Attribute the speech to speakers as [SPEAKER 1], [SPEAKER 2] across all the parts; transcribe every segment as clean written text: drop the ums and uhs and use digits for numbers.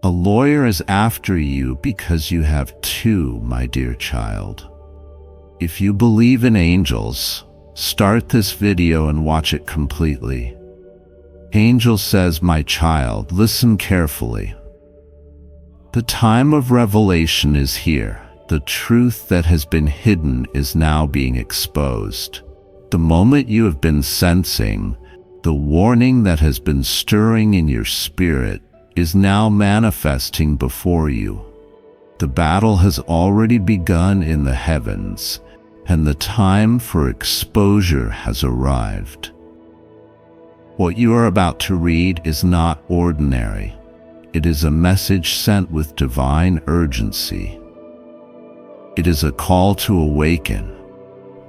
[SPEAKER 1] A lawyer is after you because you have two, my dear child. If you believe in angels, start this video and watch it completely. Angel says, my child, listen carefully. The time of revelation is here. The truth that has been hidden is now being exposed. The moment you have been sensing, the warning that has been stirring in your spirit is now manifesting before you. The battle has already begun in the heavens, and the time for exposure has arrived. What you are about to read is not ordinary. It is a message sent with divine urgency. It is a call to awaken.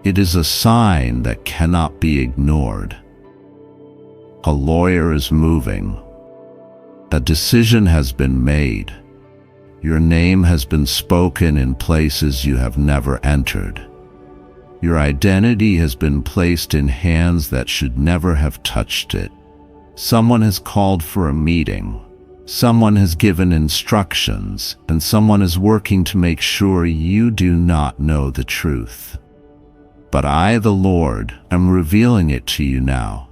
[SPEAKER 1] It is a sign that cannot be ignored. A lawyer is moving. A decision has been made. Your name has been spoken in places you have never entered. Your identity has been placed in hands that should never have touched it. Someone has called for a meeting. Someone has given instructions, and someone is working to make sure you do not know the truth. But I, the Lord, am revealing it to you now.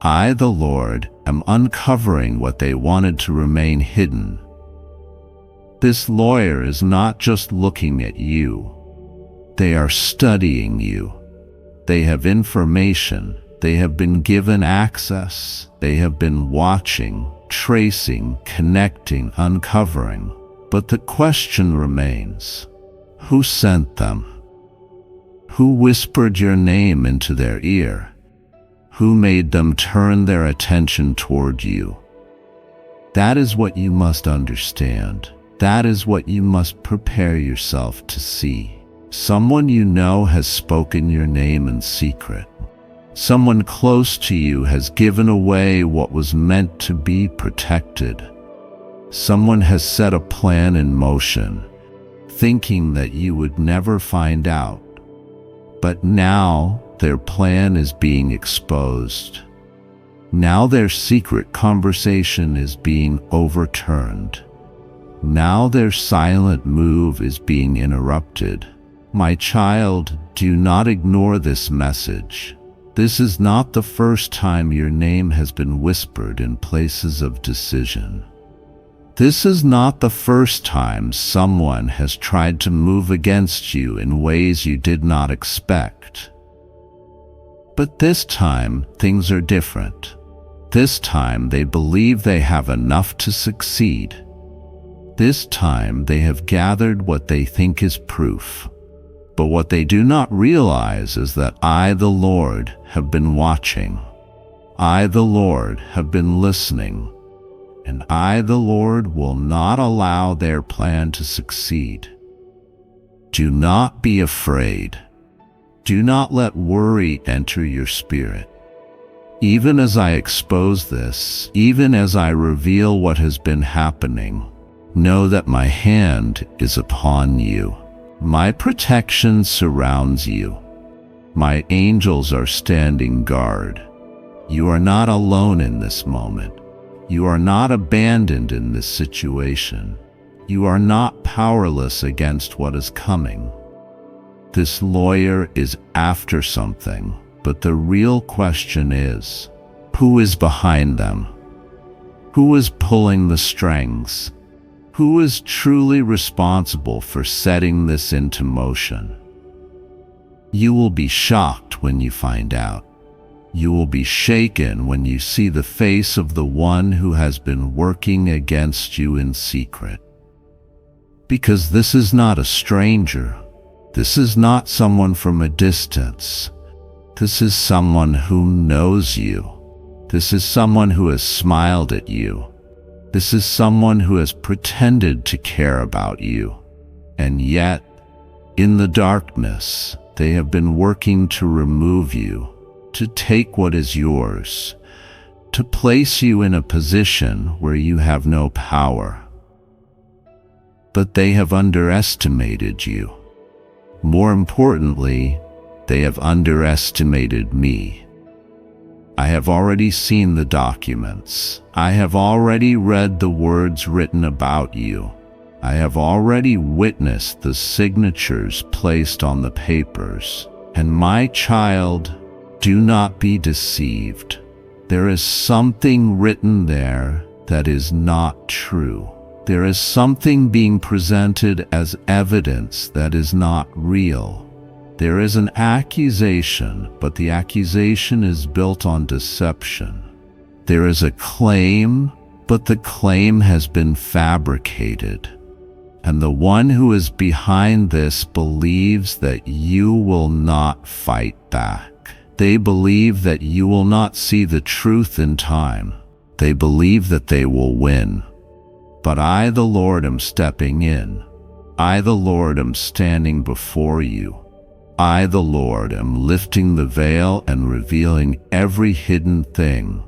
[SPEAKER 1] I, the Lord, am uncovering what they wanted to remain hidden. This lawyer is not just looking at you. They are studying you. They have information. They have been given access. They have been watching, tracing, connecting, uncovering. But the question remains, who sent them? Who whispered your name into their ear? Who made them turn their attention toward you? That is what you must understand. That is what you must prepare yourself to see. Someone you know has spoken your name in secret. Someone close to you has given away what was meant to be protected. Someone has set a plan in motion, thinking that you would never find out. But now their plan is being exposed. Now their secret conversation is being overturned. Now their silent move is being interrupted. My child, do not ignore this message. This is not the first time your name has been whispered in places of decision. This is not the first time someone has tried to move against you in ways you did not expect. But this time, things are different. This time, they believe they have enough to succeed. This time, they have gathered what they think is proof. But what they do not realize is that I, the Lord, have been watching. I, the Lord, have been listening. And I, the Lord, will not allow their plan to succeed. Do not be afraid. Do not let worry enter your spirit. Even as I expose this, even as I reveal what has been happening, know that my hand is upon you. My protection surrounds you. My angels are standing guard. You are not alone in this moment. You are not abandoned in this situation. You are not powerless against what is coming. This lawyer is after something, but the real question is, who is behind them? Who is pulling the strings? Who is truly responsible for setting this into motion? You will be shocked when you find out. You will be shaken when you see the face of the one who has been working against you in secret. Because this is not a stranger. This is not someone from a distance. This is someone who knows you. This is someone who has smiled at you. This is someone who has pretended to care about you. And yet, in the darkness, they have been working to remove you, to take what is yours, to place you in a position where you have no power. But they have underestimated you. More importantly, they have underestimated me. I have already seen the documents. I have already read the words written about you. I have already witnessed the signatures placed on the papers. And my child, do not be deceived. There is something written there that is not true. There is something being presented as evidence that is not real. There is an accusation, but the accusation is built on deception. There is a claim, but the claim has been fabricated. And the one who is behind this believes that you will not fight back. They believe that you will not see the truth in time. They believe that they will win. But I, the Lord, am stepping in. I, the Lord, am standing before you. I, the Lord, am lifting the veil and revealing every hidden thing.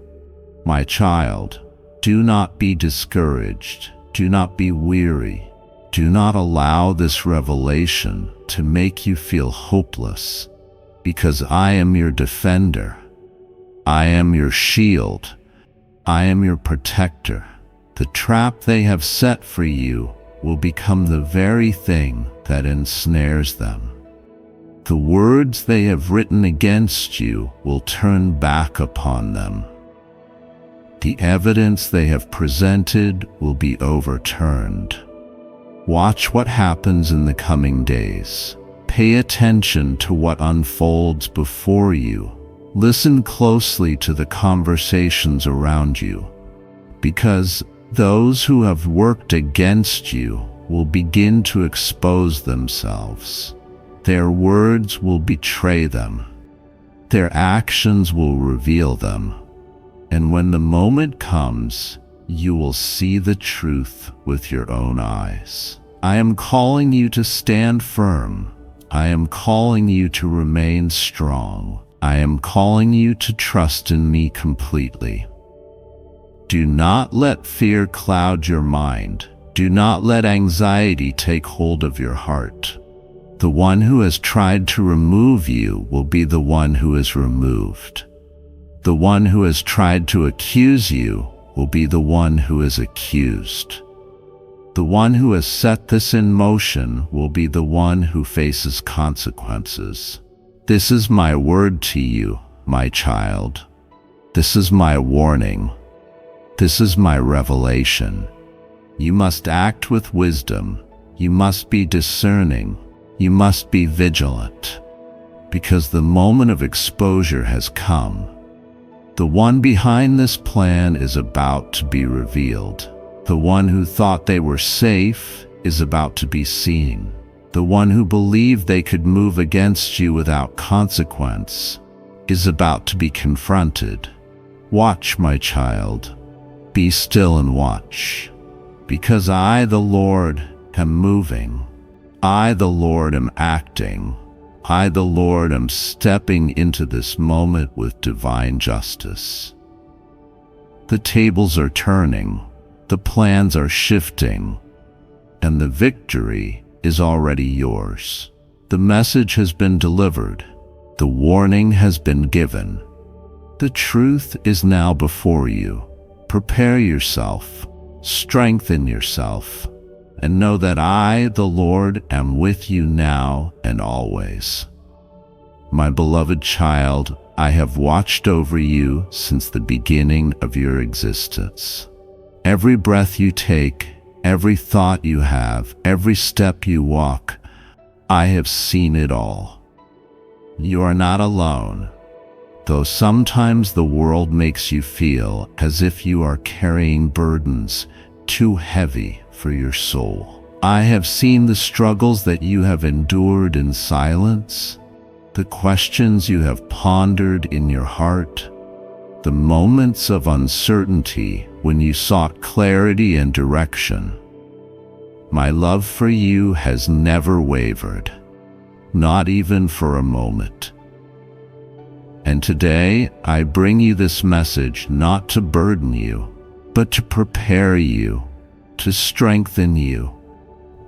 [SPEAKER 1] My child, do not be discouraged. Do not be weary. Do not allow this revelation to make you feel hopeless, because I am your defender. I am your shield. I am your protector. The trap they have set for you will become the very thing that ensnares them. The words they have written against you will turn back upon them. The evidence they have presented will be overturned. Watch what happens in the coming days. Pay attention to what unfolds before you. Listen closely to the conversations around you, because those who have worked against you will begin to expose themselves. Their words will betray them. Their actions will reveal them. And when the moment comes, you will see the truth with your own eyes. I am calling you to stand firm. I am calling you to remain strong. I am calling you to trust in me completely. Do not let fear cloud your mind. Do not let anxiety take hold of your heart. The one who has tried to remove you will be the one who is removed. The one who has tried to accuse you will be the one who is accused. The one who has set this in motion will be the one who faces consequences. This is my word to you, my child. This is my warning. This is my revelation. You must act with wisdom. You must be discerning. You must be vigilant, because the moment of exposure has come. The one behind this plan is about to be revealed. The one who thought they were safe is about to be seen. The one who believed they could move against you without consequence is about to be confronted. Watch, my child. Be still and watch, because I, the Lord, am moving. I, the Lord, am acting. I, the Lord, am stepping into this moment with divine justice. The tables are turning, the plans are shifting, and the victory is already yours. The message has been delivered. The warning has been given. The truth is now before you. Prepare yourself, strengthen yourself, and know that I, the Lord, am with you now and always. My beloved child, I have watched over you since the beginning of your existence. Every breath you take, every thought you have, every step you walk, I have seen it all. You are not alone, though sometimes the world makes you feel as if you are carrying burdens too heavy for your soul. I have seen the struggles that you have endured in silence, the questions you have pondered in your heart, the moments of uncertainty when you sought clarity and direction. My love for you has never wavered, not even for a moment. And today I bring you this message not to burden you, but to prepare you, to strengthen you,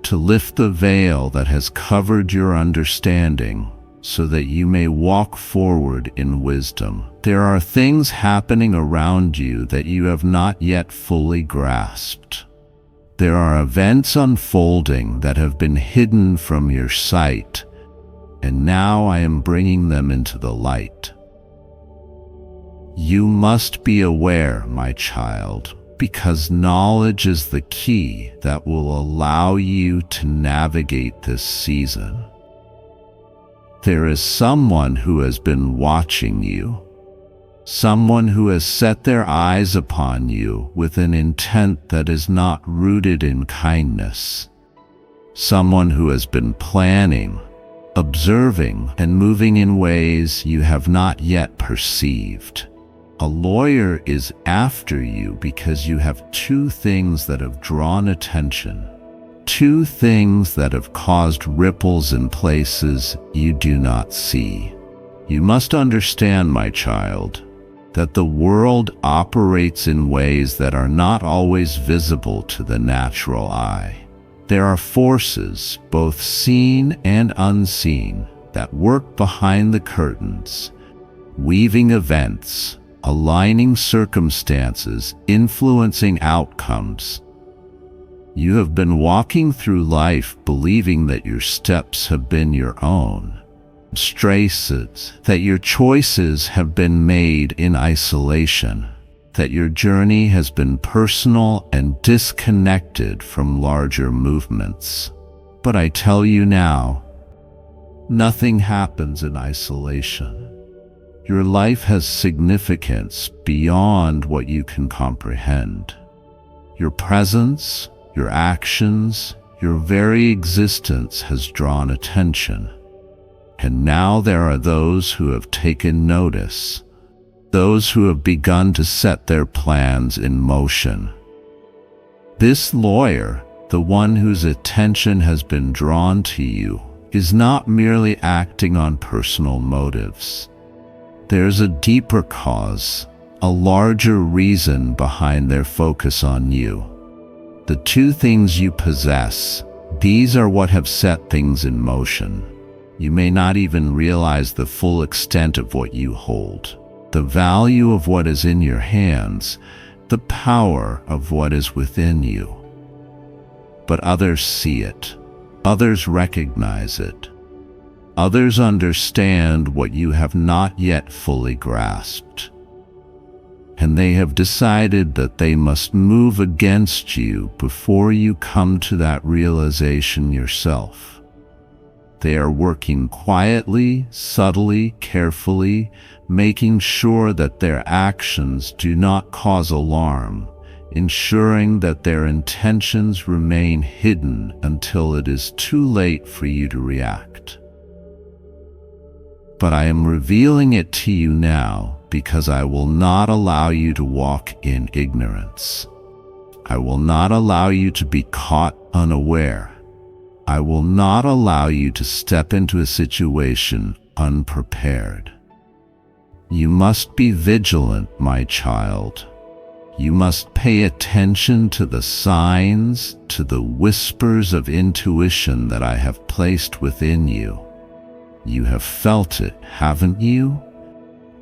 [SPEAKER 1] to lift the veil that has covered your understanding, so that you may walk forward in wisdom. There are things happening around you that you have not yet fully grasped. There are events unfolding that have been hidden from your sight, and now I am bringing them into the light. You must be aware, my child, because knowledge is the key that will allow you to navigate this season. There is someone who has been watching you, someone who has set their eyes upon you with an intent that is not rooted in kindness, someone who has been planning, observing, and moving in ways you have not yet perceived. A lawyer is after you because you have two things that have drawn attention, two things that have caused ripples in places you do not see. You must understand, my child, that the world operates in ways that are not always visible to the natural eye. There are forces, both seen and unseen, that work behind the curtains, weaving events, aligning circumstances, influencing outcomes. You have been walking through life believing that your steps have been your own, traces, that your choices have been made in isolation, that your journey has been personal and disconnected from larger movements. But I tell you now, nothing happens in isolation. Your life has significance beyond what you can comprehend. Your presence, your actions, your very existence has drawn attention. And now there are those who have taken notice, those who have begun to set their plans in motion. This lawyer, the one whose attention has been drawn to you, is not merely acting on personal motives. There's a deeper cause, a larger reason behind their focus on you. The two things you possess, these are what have set things in motion. You may not even realize the full extent of what you hold, the value of what is in your hands, the power of what is within you. But others see it. Others recognize it. Others understand what you have not yet fully grasped. And they have decided that they must move against you before you come to that realization yourself. They are working quietly, subtly, carefully, making sure that their actions do not cause alarm, ensuring that their intentions remain hidden until it is too late for you to react. But I am revealing it to you now because I will not allow you to walk in ignorance. I will not allow you to be caught unaware. I will not allow you to step into a situation unprepared. You must be vigilant, my child. You must pay attention to the signs, to the whispers of intuition that I have placed within you. You have felt it, haven't you?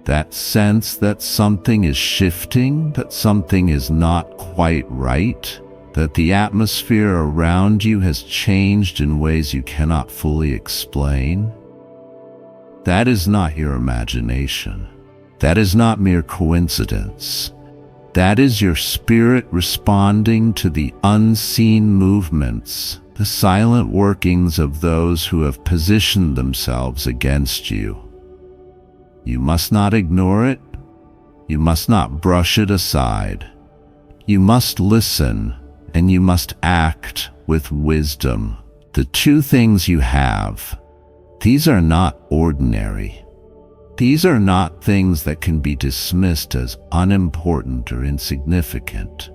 [SPEAKER 1] That sense that something is shifting, that something is not quite right, that the atmosphere around you has changed in ways you cannot fully explain. That is not your imagination. That is not mere coincidence. That is your spirit responding to the unseen movements, the silent workings of those who have positioned themselves against you. You must not ignore it. You must not brush it aside. You must listen, and you must act with wisdom. The two things you have, these are not ordinary. These are not things that can be dismissed as unimportant or insignificant.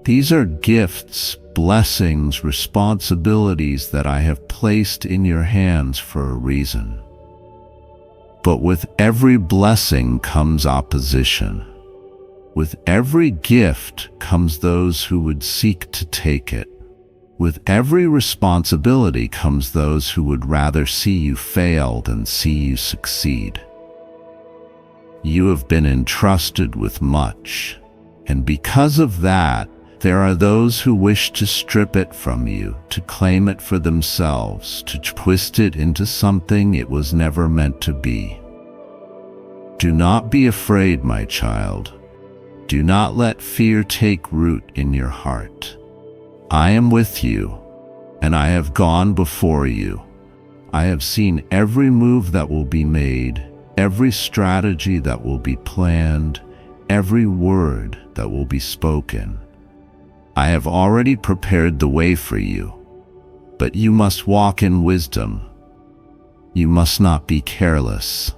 [SPEAKER 1] These are gifts, blessings, responsibilities that I have placed in your hands for a reason. But with every blessing comes opposition. With every gift comes those who would seek to take it. With every responsibility comes those who would rather see you fail than see you succeed. You have been entrusted with much, and because of that, there are those who wish to strip it from you, to claim it for themselves, to twist it into something it was never meant to be. Do not be afraid, my child. Do not let fear take root in your heart. I am with you, and I have gone before you. I have seen every move that will be made, every strategy that will be planned, every word that will be spoken. I have already prepared the way for you, but you must walk in wisdom. You must not be careless.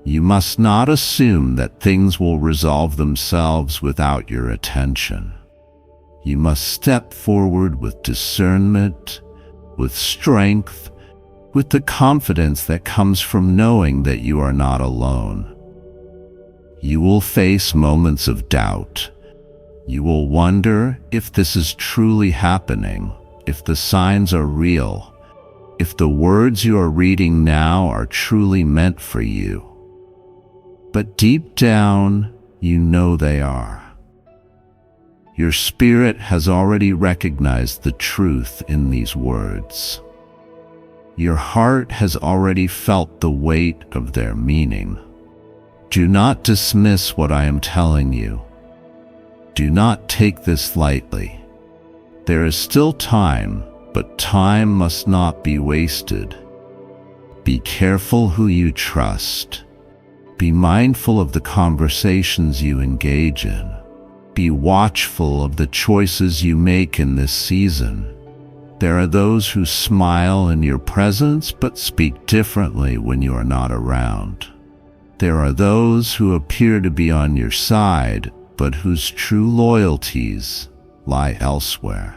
[SPEAKER 1] You must not assume that things will resolve themselves without your attention. You must step forward with discernment, with strength, with the confidence that comes from knowing that you are not alone. You will face moments of doubt. You will wonder if this is truly happening, if the signs are real, if the words you are reading now are truly meant for you. But deep down, you know they are. Your spirit has already recognized the truth in these words. Your heart has already felt the weight of their meaning. Do not dismiss what I am telling you. Do not take this lightly. There is still time, but time must not be wasted. Be careful who you trust. Be mindful of the conversations you engage in. Be watchful of the choices you make in this season. There are those who smile in your presence but speak differently when you are not around. There are those who appear to be on your side but whose true loyalties lie elsewhere.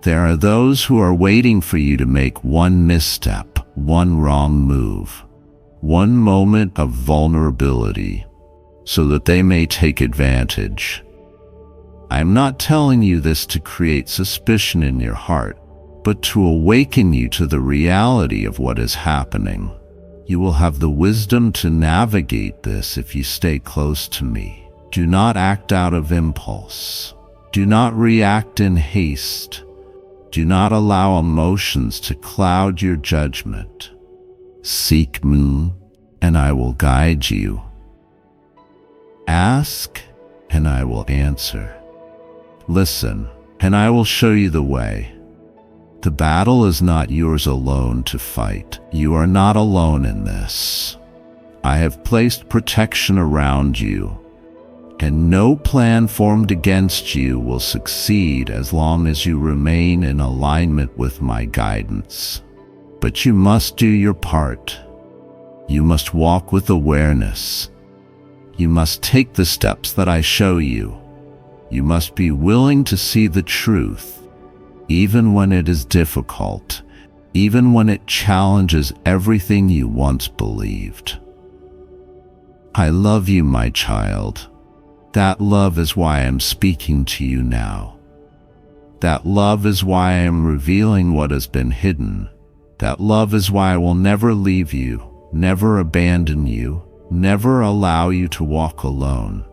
[SPEAKER 1] There are those who are waiting for you to make one misstep, one wrong move, one moment of vulnerability, so that they may take advantage. I am not telling you this to create suspicion in your heart, but to awaken you to the reality of what is happening. You will have the wisdom to navigate this if you stay close to me. Do not act out of impulse. Do not react in haste. Do not allow emotions to cloud your judgment. Seek me, and I will guide you. Ask, and I will answer. Listen, and I will show you the way. The battle is not yours alone to fight. You are not alone in this. I have placed protection around you, and no plan formed against you will succeed as long as you remain in alignment with my guidance. But you must do your part. You must walk with awareness. You must take the steps that I show you. You must be willing to see the truth, even when it is difficult, even when it challenges everything you once believed. I love you, my child. That love is why I am speaking to you now. That love is why I am revealing what has been hidden. That love is why I will never leave you, never abandon you, never allow you to walk alone.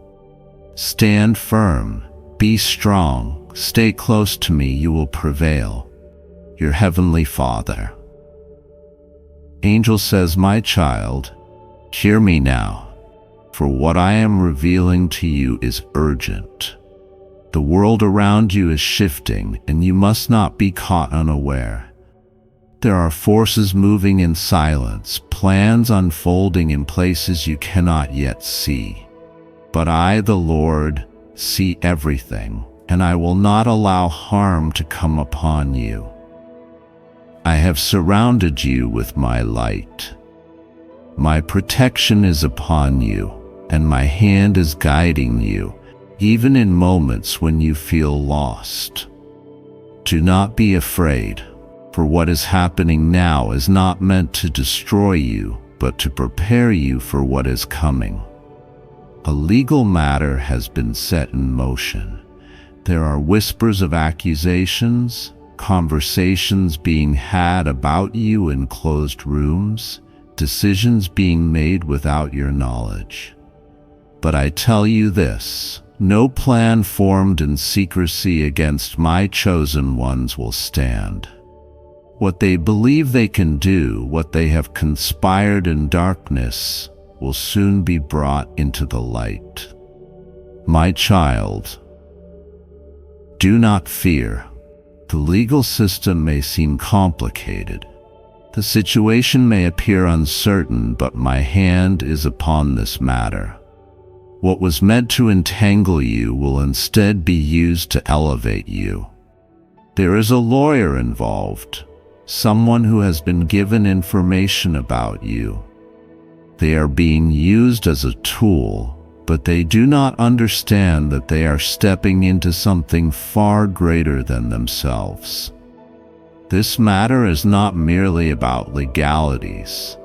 [SPEAKER 1] Stand firm, be strong, stay close to me, you will prevail. Your Heavenly Father. Angel says, my child, hear me now. For what I am revealing to you is urgent. The world around you is shifting, and you must not be caught unaware. There are forces moving in silence, plans unfolding in places you cannot yet see. But I, the Lord, see everything, and I will not allow harm to come upon you. I have surrounded you with my light. My protection is upon you, and my hand is guiding you, even in moments when you feel lost. Do not be afraid, for what is happening now is not meant to destroy you, but to prepare you for what is coming. A legal matter has been set in motion. There are whispers of accusations, conversations being had about you in closed rooms, decisions being made without your knowledge. But I tell you this, no plan formed in secrecy against my chosen ones will stand. What they believe they can do, what they have conspired in darkness, will soon be brought into the light. My child, do not fear. The legal system may seem complicated. The situation may appear uncertain, but my hand is upon this matter. What was meant to entangle you will instead be used to elevate you. There is a lawyer involved, someone who has been given information about you. They are being used as a tool, but they do not understand that they are stepping into something far greater than themselves. This matter is not merely about legalities.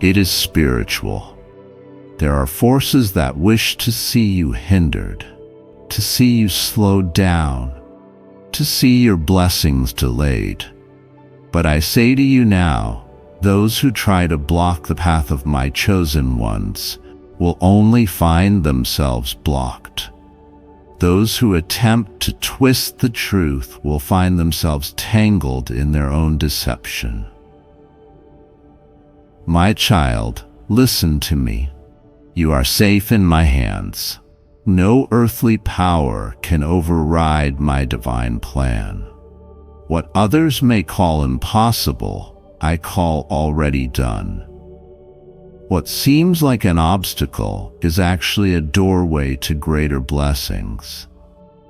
[SPEAKER 1] It is spiritual. There are forces that wish to see you hindered, to see you slowed down, to see your blessings delayed. But I say to you now, those who try to block the path of my chosen ones will only find themselves blocked. Those who attempt to twist the truth will find themselves tangled in their own deception. My child, listen to me. You are safe in my hands. No earthly power can override my divine plan. What others may call impossible, I call already done. What seems like an obstacle is actually a doorway to greater blessings.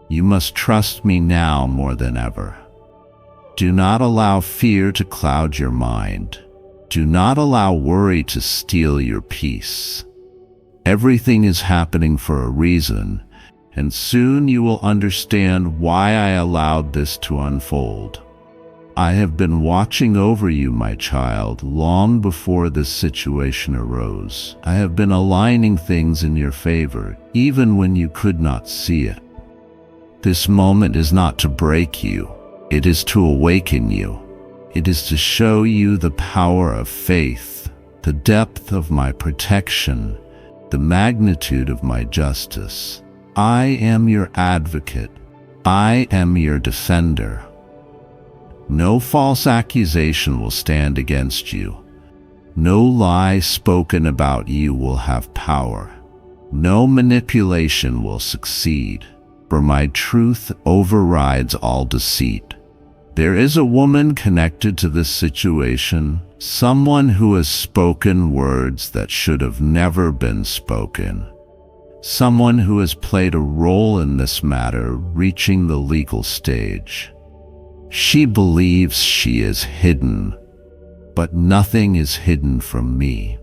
[SPEAKER 1] You must trust me now more than ever. Do not allow fear to cloud your mind. Do not allow worry to steal your peace. Everything is happening for a reason, and soon you will understand why I allowed this to unfold. I have been watching over you, my child, long before this situation arose. I have been aligning things in your favor, even when you could not see it. This moment is not to break you. It is to awaken you. It is to show you the power of faith, the depth of my protection, the magnitude of my justice. I am your advocate. I am your defender. No false accusation will stand against you. No lie spoken about you will have power. No manipulation will succeed, for my truth overrides all deceit. There is a woman connected to this situation, someone who has spoken words that should have never been spoken. Someone who has played a role in this matter reaching the legal stage. She believes she is hidden, but nothing is hidden from me.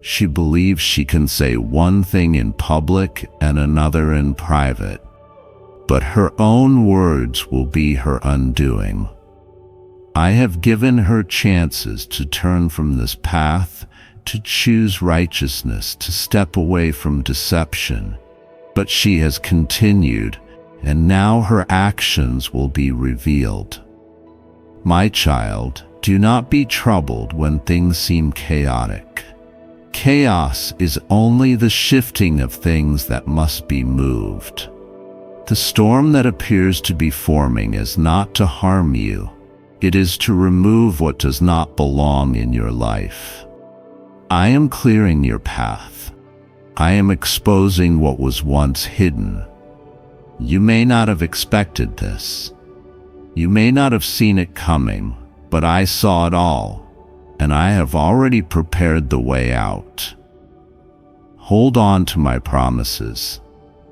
[SPEAKER 1] She believes she can say one thing in public and another in private, but her own words will be her undoing. I have given her chances to turn from this path, to choose righteousness, to step away from deception, but she has continued, and now her actions will be revealed. My child, do not be troubled when things seem chaotic. Chaos is only the shifting of things that must be moved. The storm that appears to be forming is not to harm you. It is to remove what does not belong in your life. I am clearing your path. I am exposing what was once hidden. You may not have expected this. You may not have seen it coming, but I saw it all, and I have already prepared the way out. Hold on to my promises.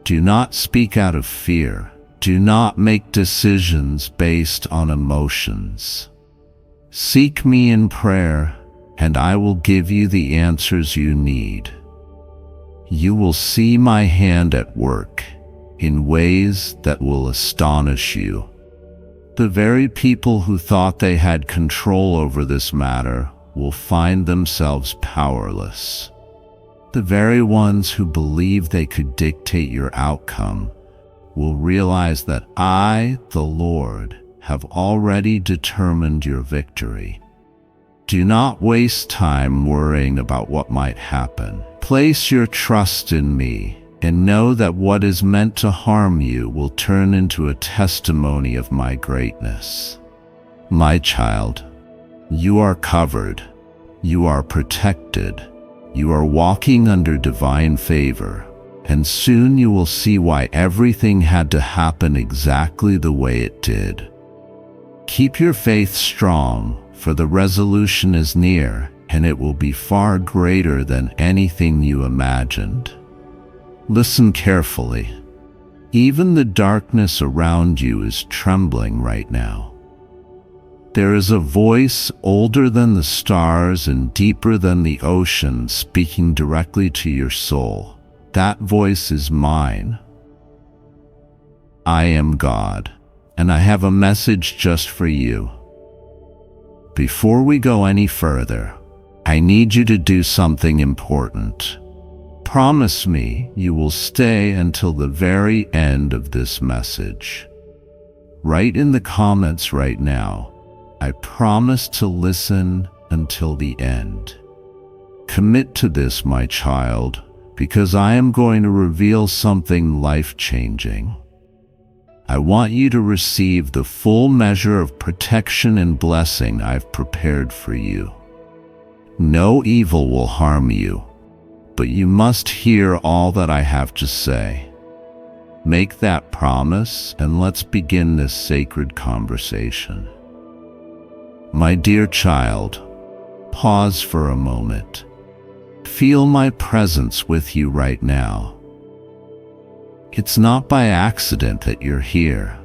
[SPEAKER 1] Do not speak out of fear. Do not make decisions based on emotions. Seek me in prayer, and I will give you the answers you need. You will see my hand at work in ways that will astonish you. The very people who thought they had control over this matter will find themselves powerless. The very ones who believed they could dictate your outcome will realize that I, the Lord, have already determined your victory. Do not waste time worrying about what might happen. Place your trust in me and know that what is meant to harm you will turn into a testimony of my greatness. My child, you are covered. You are protected. You are walking under divine favor, and soon you will see why everything had to happen exactly the way it did. Keep your faith strong, for the resolution is near, and it will be far greater than anything you imagined. Listen carefully. Even the darkness around you is trembling right now. There is a voice older than the stars and deeper than the ocean speaking directly to your soul. That voice is mine. I am God, and I have a message just for you. Before we go any further, I need you to do something important. Promise me you will stay until the very end of this message. Write in the comments right now, I promise to listen until the end. Commit to this, my child, because I am going to reveal something life-changing. I want you to receive the full measure of protection and blessing I've prepared for you. No evil will harm you, but you must hear all that I have to say. Make that promise, and let's begin this sacred conversation. My dear child, pause for a moment. Feel my presence with you right now. It's not by accident that you're here.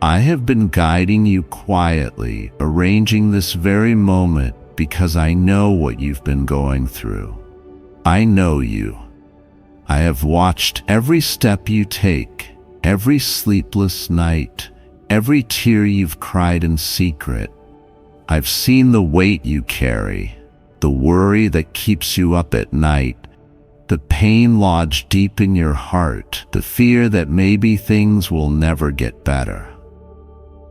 [SPEAKER 1] I have been guiding you quietly, arranging this very moment because I know what you've been going through. I know you. I have watched every step you take, every sleepless night, every tear you've cried in secret. I've seen the weight you carry, the worry that keeps you up at night, the pain lodged deep in your heart, the fear that maybe things will never get better.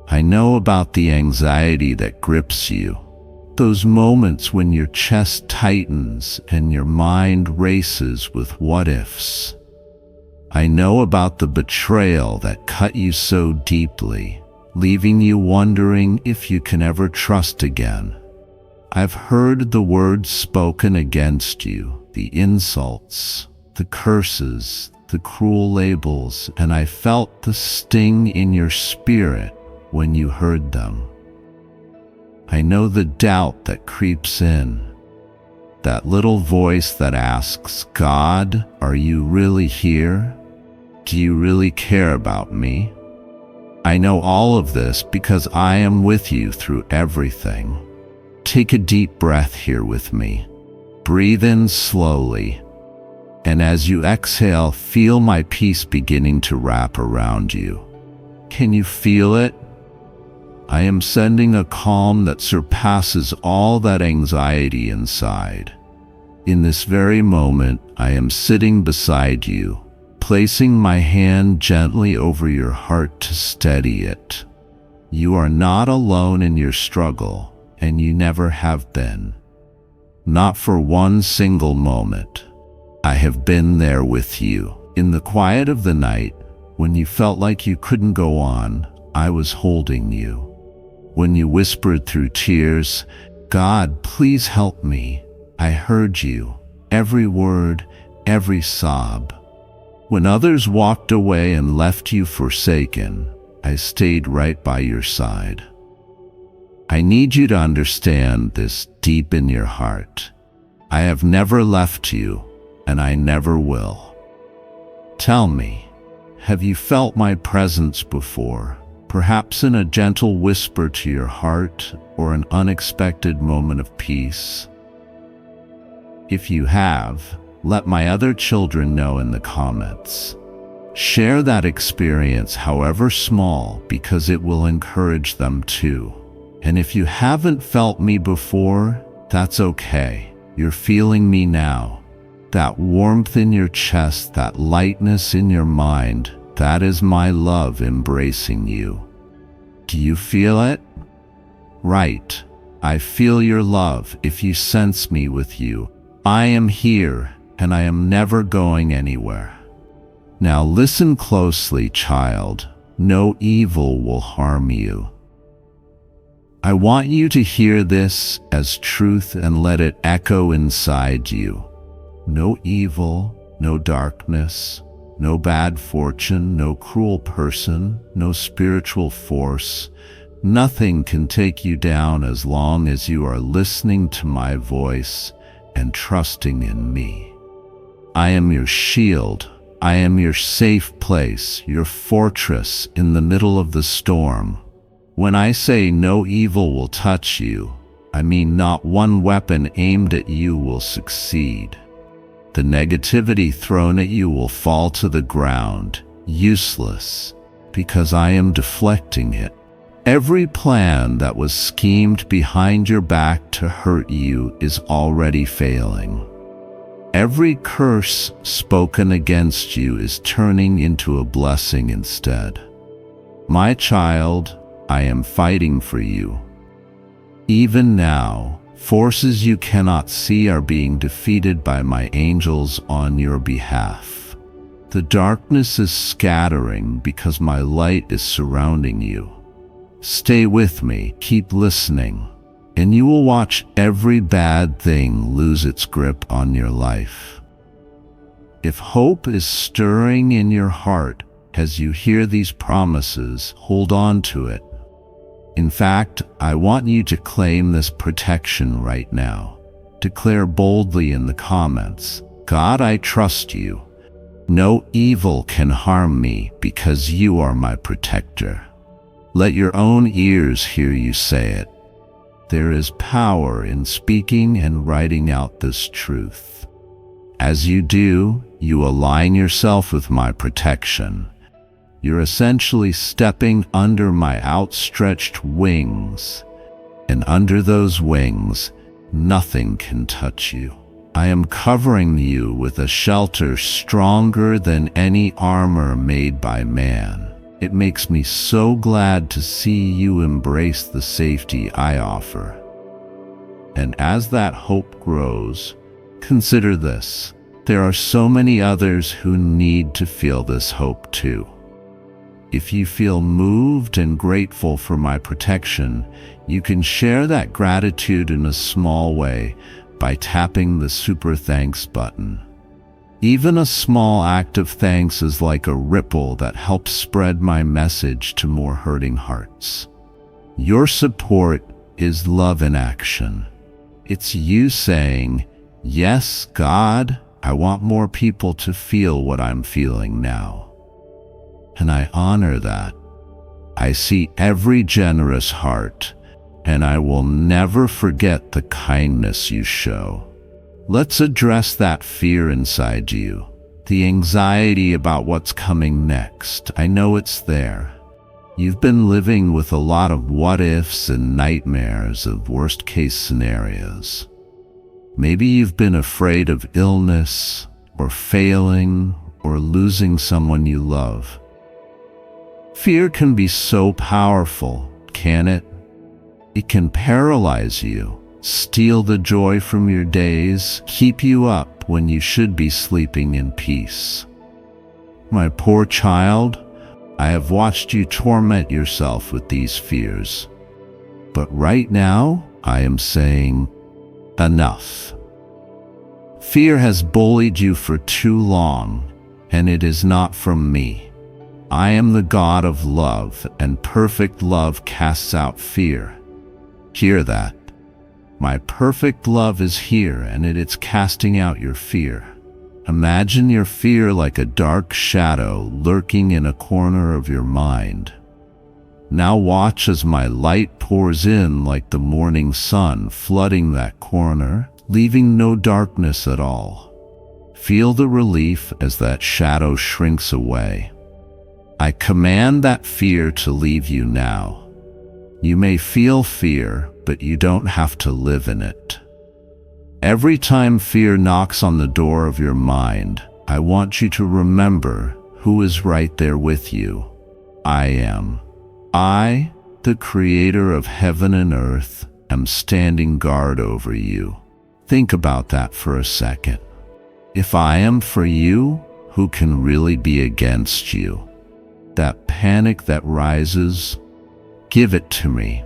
[SPEAKER 1] I know about the anxiety that grips you, those moments when your chest tightens and your mind races with what-ifs. I know about the betrayal that cut you so deeply, leaving you wondering if you can ever trust again. I've heard the words spoken against you, the insults, the curses, the cruel labels, and I felt the sting in your spirit when you heard them. I know the doubt that creeps in, that little voice that asks, God, are you really here? Do you really care about me? I know all of this because I am with you through everything. Take a deep breath here with me. Breathe in slowly, and as you exhale, feel my peace beginning to wrap around you. Can you feel it? I am sending a calm that surpasses all that anxiety inside. In this very moment, I am sitting beside you, placing my hand gently over your heart to steady it. You are not alone in your struggle, and you never have been. Not for one single moment. I have been there with you. In the quiet of the night, when you felt like you couldn't go on, I was holding you. When you whispered through tears, God, please help me, I heard you, every word, every sob. When others walked away and left you forsaken, I stayed right by your side. I need you to understand this deep in your heart. I have never left you, and I never will. Tell me, have you felt my presence before? Perhaps in a gentle whisper to your heart or an unexpected moment of peace? If you have, let my other children know in the comments. Share that experience, however small, because it will encourage them too. And if you haven't felt me before, that's okay. You're feeling me now. That warmth in your chest, that lightness in your mind, That is my love embracing you. Do you feel it? Right. I feel your love if you sense me with you. I am here, and I am never going anywhere. Now listen closely, child. No evil will harm you. I want you to hear this as truth and let it echo inside you. No evil, no darkness, no bad fortune, no cruel person, no spiritual force. Nothing can take you down as long as you are listening to my voice and trusting in me. I am your shield. I am your safe place, your fortress in the middle of the storm. When I say no evil will touch you, I mean not one weapon aimed at you will succeed. The negativity thrown at you will fall to the ground, useless, because I am deflecting it. Every plan that was schemed behind your back to hurt you is already failing. Every curse spoken against you is turning into a blessing instead. My child, I am fighting for you. Even now, forces you cannot see are being defeated by my angels on your behalf. The darkness is scattering because my light is surrounding you. Stay with me, keep listening, and you will watch every bad thing lose its grip on your life. If hope is stirring in your heart as you hear these promises, hold on to it. In fact, I want you to claim this protection right now. Declare boldly in the comments, God, I trust you. No evil can harm me because you are my protector. Let your own ears hear you say it. There is power in speaking and writing out this truth. As you do, you align yourself with my protection. You're essentially stepping under my outstretched wings, and under those wings, nothing can touch you. I am covering you with a shelter stronger than any armor made by man. It makes me so glad to see you embrace the safety I offer. And as that hope grows, consider this. There are so many others who need to feel this hope too. If you feel moved and grateful for my protection, you can share that gratitude in a small way by tapping the Super Thanks button. Even a small act of thanks is like a ripple that helps spread my message to more hurting hearts. Your support is love in action. It's you saying, yes, God, I want more people to feel what I'm feeling now. And I honor that. I see every generous heart, and I will never forget the kindness you show. Let's address that fear inside you, the anxiety about what's coming next. I know it's there. You've been living with a lot of what-ifs and nightmares of worst-case scenarios. Maybe you've been afraid of illness, or failing, or losing someone you love. Fear can be so powerful, can it? It can paralyze you, steal the joy from your days, keep you up when you should be sleeping in peace. My poor child, I have watched you torment yourself with these fears. But right now, I am saying, enough. Fear has bullied you for too long, and it is not from me. I am the God of love, and perfect love casts out fear. Hear that. My perfect love is here, and it's casting out your fear. Imagine your fear like a dark shadow lurking in a corner of your mind. Now watch as my light pours in like the morning sun, flooding that corner, leaving no darkness at all. Feel the relief as that shadow shrinks away. I command that fear to leave you now. You may feel fear, but you don't have to live in it. Every time fear knocks on the door of your mind, I want you to remember who is right there with you. I am. I, the creator of heaven and earth, am standing guard over you. Think about that for a second. If I am for you, who can really be against you? That panic that rises, give it to me.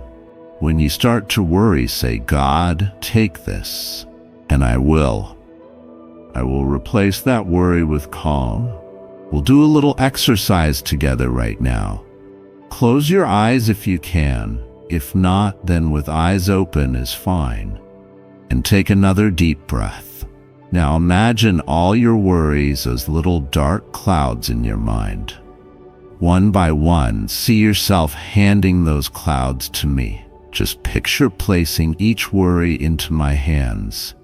[SPEAKER 1] When you start to worry, say, God, take this, and I will. I will replace that worry with calm. We'll do a little exercise together right now. Close your eyes if you can. If not, then with eyes open is fine. And take another deep breath. Now imagine all your worries as little dark clouds in your mind. One by one, see yourself handing those clouds to me. Just picture placing each worry into my hands.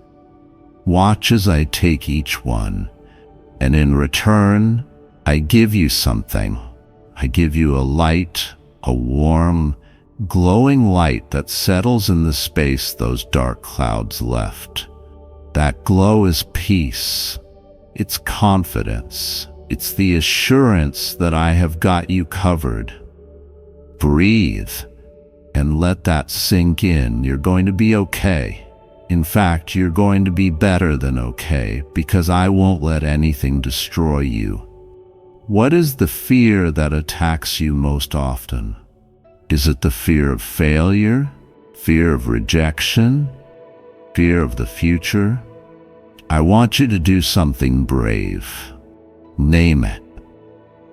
[SPEAKER 1] Watch as I take each one, and in return, I give you something. I give you a light, a warm, glowing light that settles in the space those dark clouds left. That glow is peace. It's confidence. It's the assurance that I have got you covered. Breathe and let that sink in. You're going to be okay. In fact, you're going to be better than okay, because I won't let anything destroy you. What is the fear that attacks you most often? Is it the fear of failure? Fear of rejection? Fear of the future? I want you to do something brave. Name it.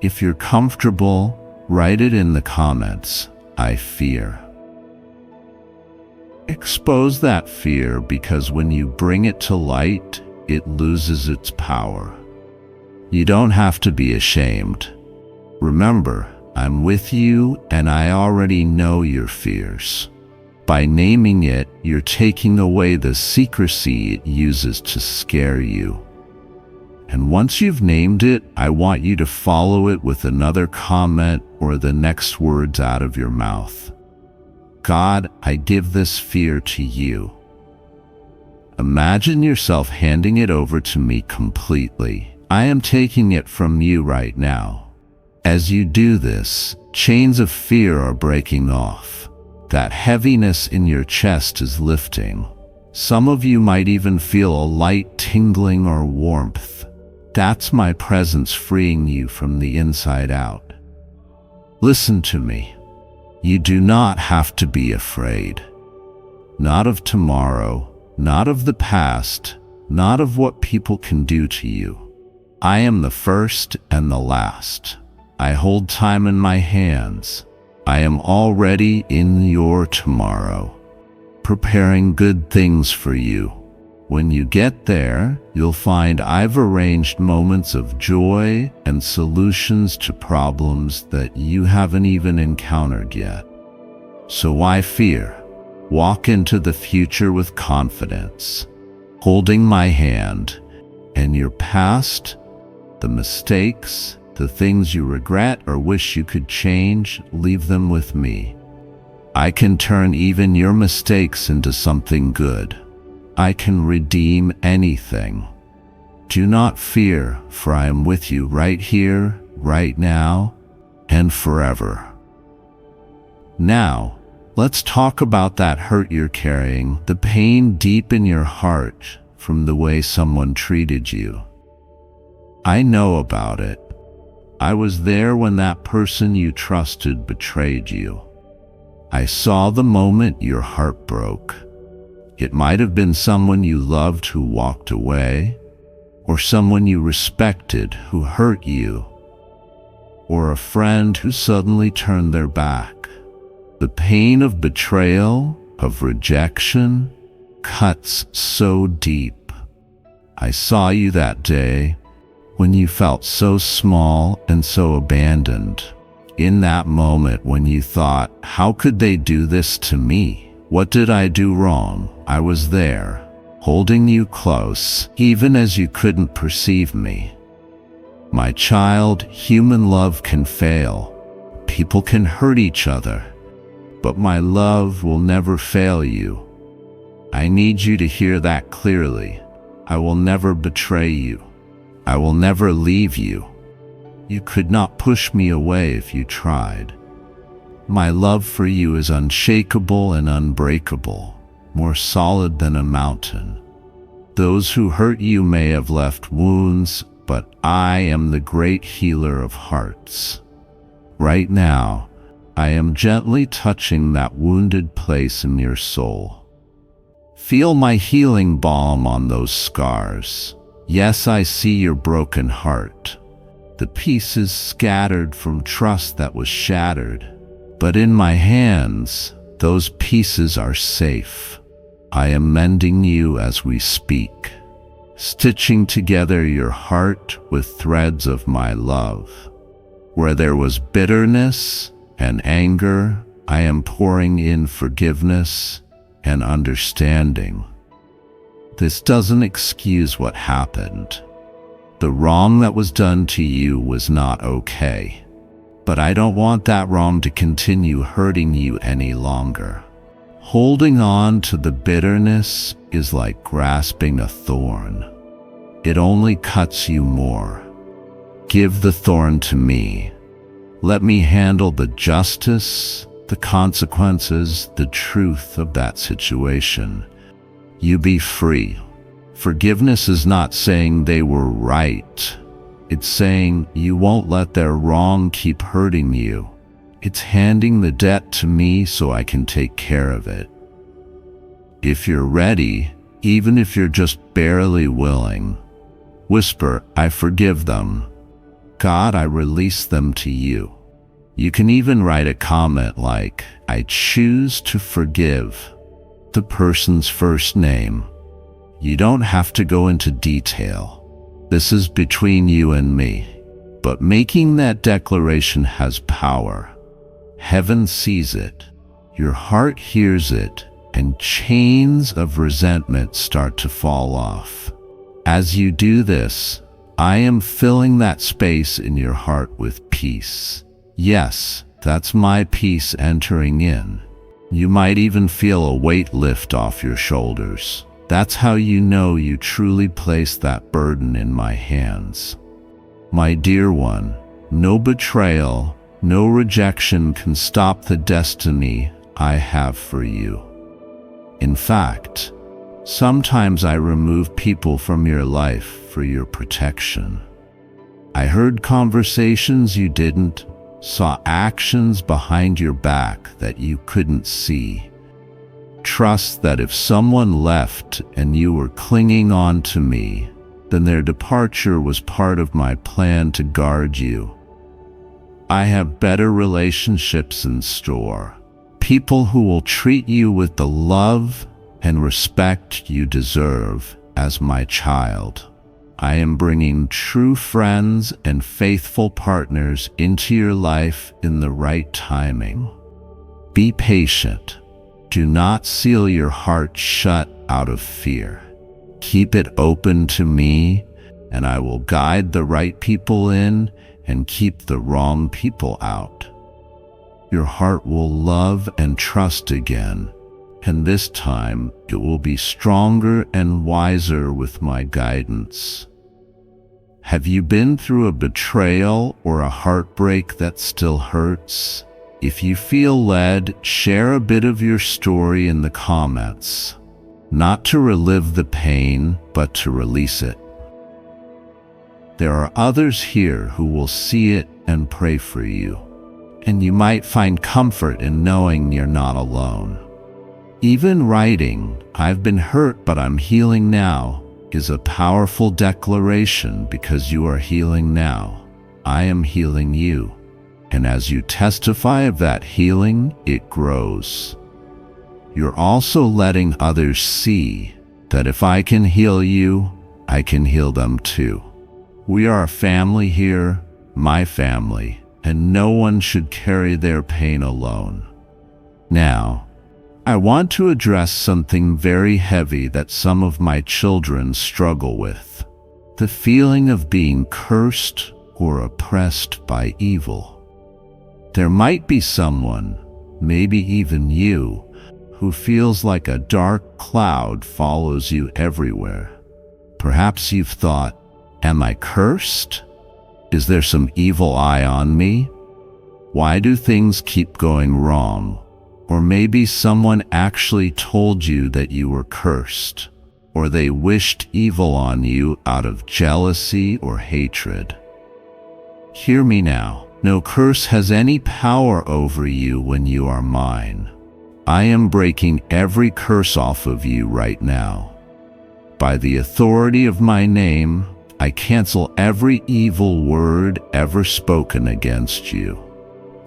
[SPEAKER 1] If you're comfortable, write it in the comments. I fear. Expose that fear, because when you bring it to light, it loses its power. You don't have to be ashamed. Remember, I'm with you and I already know your fears. By naming it, you're taking away the secrecy it uses to scare you. And once you've named it, I want you to follow it with another comment or the next words out of your mouth. God, I give this fear to you. Imagine yourself handing it over to me completely. I am taking it from you right now. As you do this, chains of fear are breaking off. That heaviness in your chest is lifting. Some of you might even feel a light tingling or warmth. That's my presence freeing you from the inside out. Listen to me. You do not have to be afraid. Not of tomorrow, not of the past, not of what people can do to you. I am the first and the last. I hold time in my hands. I am already in your tomorrow, preparing good things for you. When you get there, you'll find I've arranged moments of joy and solutions to problems that you haven't even encountered yet. So why fear? Walk into the future with confidence, holding my hand, and your past, the mistakes, the things you regret or wish you could change, leave them with me. I can turn even your mistakes into something good. I can redeem anything. Do not fear, for I am with you right here, right now, and forever. Now, let's talk about that hurt you're carrying, the pain deep in your heart from the way someone treated you. I know about it. I was there when that person you trusted betrayed you. I saw the moment your heart broke. It might have been someone you loved who walked away, or someone you respected who hurt you, or a friend who suddenly turned their back. The pain of betrayal, of rejection, cuts so deep. I saw you that day when you felt so small and so abandoned. In that moment when you thought, how could they do this to me? What did I do wrong? I was there, holding you close, even as you couldn't perceive me. My child, human love can fail. People can hurt each other, but my love will never fail you. I need you to hear that clearly. I will never betray you. I will never leave you. You could not push me away if you tried. My love for you is unshakable and unbreakable, more solid than a mountain. Those who hurt you may have left wounds, but I am the great healer of hearts. Right now, I am gently touching that wounded place in your soul. Feel my healing balm on those scars. Yes, I see your broken heart, the pieces scattered from trust that was shattered. But in my hands, those pieces are safe. I am mending you as we speak, stitching together your heart with threads of my love. Where there was bitterness and anger, I am pouring in forgiveness and understanding. This doesn't excuse what happened. The wrong that was done to you was not okay. But I don't want that wrong to continue hurting you any longer. Holding on to the bitterness is like grasping a thorn. It only cuts you more. Give the thorn to me. Let me handle the justice, the consequences, the truth of that situation. You be free. Forgiveness is not saying they were right. It's saying you won't let their wrong keep hurting you. It's handing the debt to me so I can take care of it. If you're ready, even if you're just barely willing, whisper, I forgive them. God, I release them to you. You can even write a comment like, I choose to forgive the person's first name. You don't have to go into detail. This is between you and me. But making that declaration has power. Heaven sees it. Your heart hears it, and chains of resentment start to fall off. As you do this, I am filling that space in your heart with peace. Yes, that's my peace entering in. You might even feel a weight lift off your shoulders. That's how you know you truly placed that burden in my hands. My dear one, no betrayal, no rejection can stop the destiny I have for you. In fact, sometimes I remove people from your life for your protection. I heard conversations you didn't, saw actions behind your back that you couldn't see. Trust that if someone left and you were clinging on to me, then their departure was part of my plan to guard you. I have better relationships in store. People who will treat you with the love and respect you deserve as my child. I am bringing true friends and faithful partners into your life in the right timing. Be patient. Do not seal your heart shut out of fear. Keep it open to me, and I will guide the right people in and keep the wrong people out. Your heart will love and trust again, and this time it will be stronger and wiser with my guidance. Have you been through a betrayal or a heartbreak that still hurts? If you feel led, share a bit of your story in the comments. Not to relive the pain, but to release it. There are others here who will see it and pray for you. And you might find comfort in knowing you're not alone. Even writing, I've been hurt but I'm healing now, is a powerful declaration because you are healing now. I am healing you. And as you testify of that healing, it grows. You're also letting others see that if I can heal you, I can heal them too. We are a family here, my family, and no one should carry their pain alone. Now, I want to address something very heavy that some of my children struggle with: the feeling of being cursed or oppressed by evil. There might be someone, maybe even you, who feels like a dark cloud follows you everywhere. Perhaps you've thought, am I cursed? Is there some evil eye on me? Why do things keep going wrong? Or maybe someone actually told you that you were cursed, or they wished evil on you out of jealousy or hatred. Hear me now. No curse has any power over you when you are mine. I am breaking every curse off of you right now. By the authority of my name, I cancel every evil word ever spoken against you.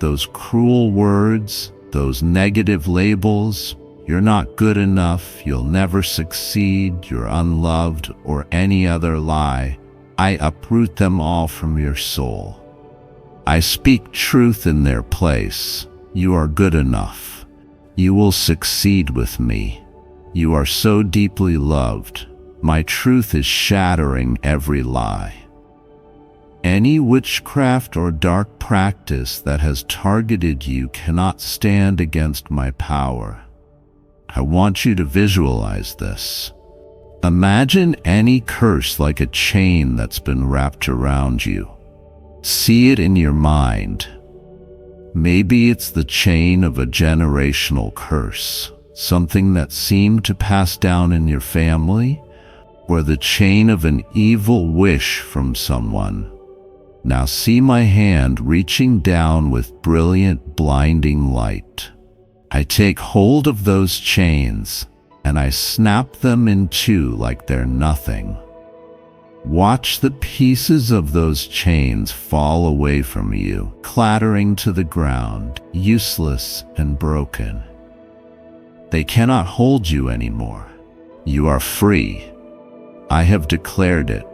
[SPEAKER 1] Those cruel words, those negative labels, you're not good enough, you'll never succeed, you're unloved, or any other lie, I uproot them all from your soul. I speak truth in their place. You are good enough. You will succeed with me. You are so deeply loved. My truth is shattering every lie. Any witchcraft or dark practice that has targeted you cannot stand against my power. I want you to visualize this. Imagine any curse like a chain that's been wrapped around you. See it in your mind. Maybe it's the chain of a generational curse, something that seemed to pass down in your family, or the chain of an evil wish from someone. Now see my hand reaching down with brilliant, blinding light. I take hold of those chains, and I snap them in two like they're nothing. Watch the pieces of those chains fall away from you, clattering to the ground, useless and broken. They cannot hold you anymore. You are free. I have declared it.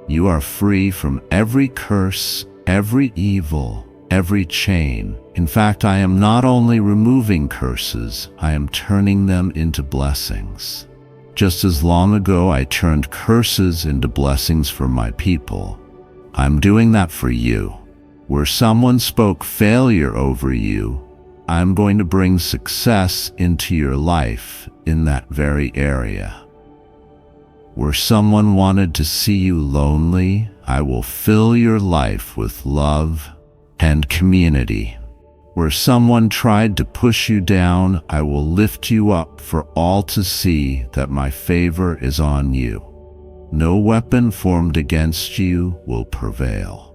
[SPEAKER 1] You are free from every curse, every evil, every chain. In fact, I am not only removing curses, I am turning them into blessings. Just as long ago I turned curses into blessings for my people, I'm doing that for you. Where someone spoke failure over you, I'm going to bring success into your life in that very area. Where someone wanted to see you lonely, I will fill your life with love and community. Where someone tried to push you down, I will lift you up for all to see that my favor is on you. No weapon formed against you will prevail.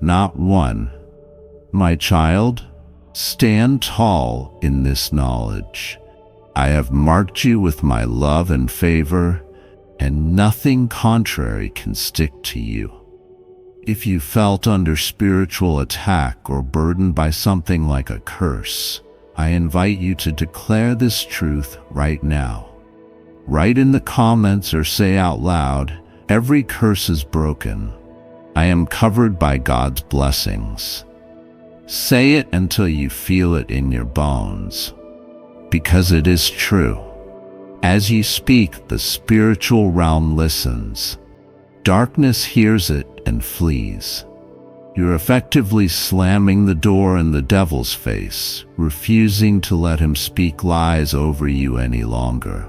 [SPEAKER 1] Not one. My child, stand tall in this knowledge. I have marked you with my love and favor, and nothing contrary can stick to you. If you felt under spiritual attack or burdened by something like a curse, I invite you to declare this truth right now. Write in the comments or say out loud, every curse is broken. I am covered by God's blessings. Say it until you feel it in your bones, because it is true. As you speak, the spiritual realm listens. Darkness hears it and flees. You're effectively slamming the door in the devil's face, refusing to let him speak lies over you any longer.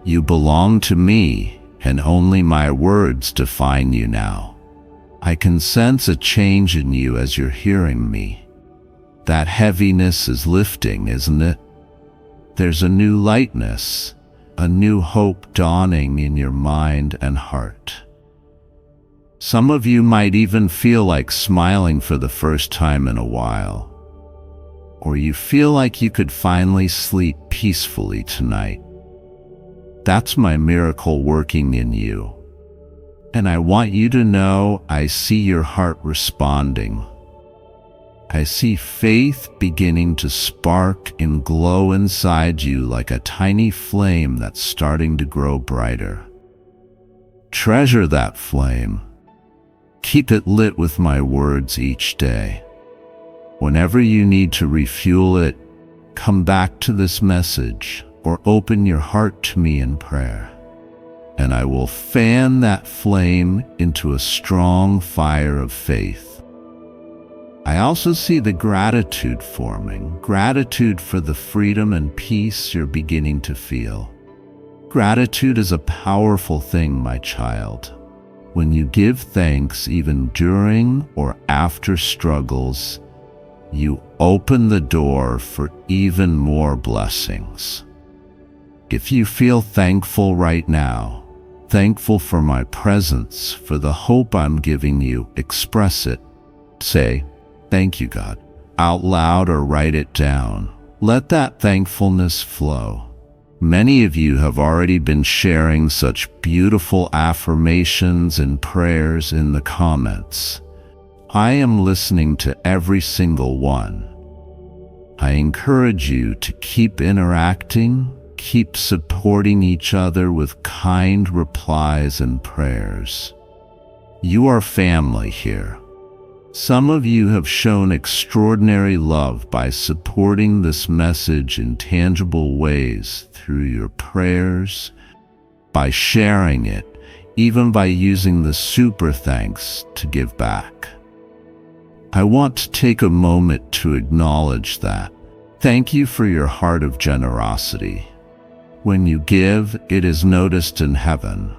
[SPEAKER 1] You belong to me, and only my words define you now. I can sense a change in you as you're hearing me. That heaviness is lifting, isn't it? There's a new lightness, a new hope dawning in your mind and heart. Some of you might even feel like smiling for the first time in a while. Or you feel like you could finally sleep peacefully tonight. That's my miracle working in you. And I want you to know I see your heart responding. I see faith beginning to spark and glow inside you like a tiny flame that's starting to grow brighter. Treasure that flame. Keep it lit with my words each day. Whenever you need to refuel it, come back to this message or open your heart to me in prayer, and I will fan that flame into a strong fire of faith. I also see the gratitude forming, gratitude for the freedom and peace you're beginning to feel. Gratitude is a powerful thing, my child. When you give thanks even during or after struggles, you open the door for even more blessings. If you feel thankful right now, thankful for my presence, for the hope I'm giving you, express it. Say, "Thank you, God," out loud or write it down. Let that thankfulness flow. Many of you have already been sharing such beautiful affirmations and prayers in the comments. I am listening to every single one. I encourage you to keep interacting, keep supporting each other with kind replies and prayers. You are family here. Some of you have shown extraordinary love by supporting this message in tangible ways through your prayers, by sharing it, even by using the super thanks to give back. I want to take a moment to acknowledge that. Thank you for your heart of generosity. When you give, it is noticed in heaven.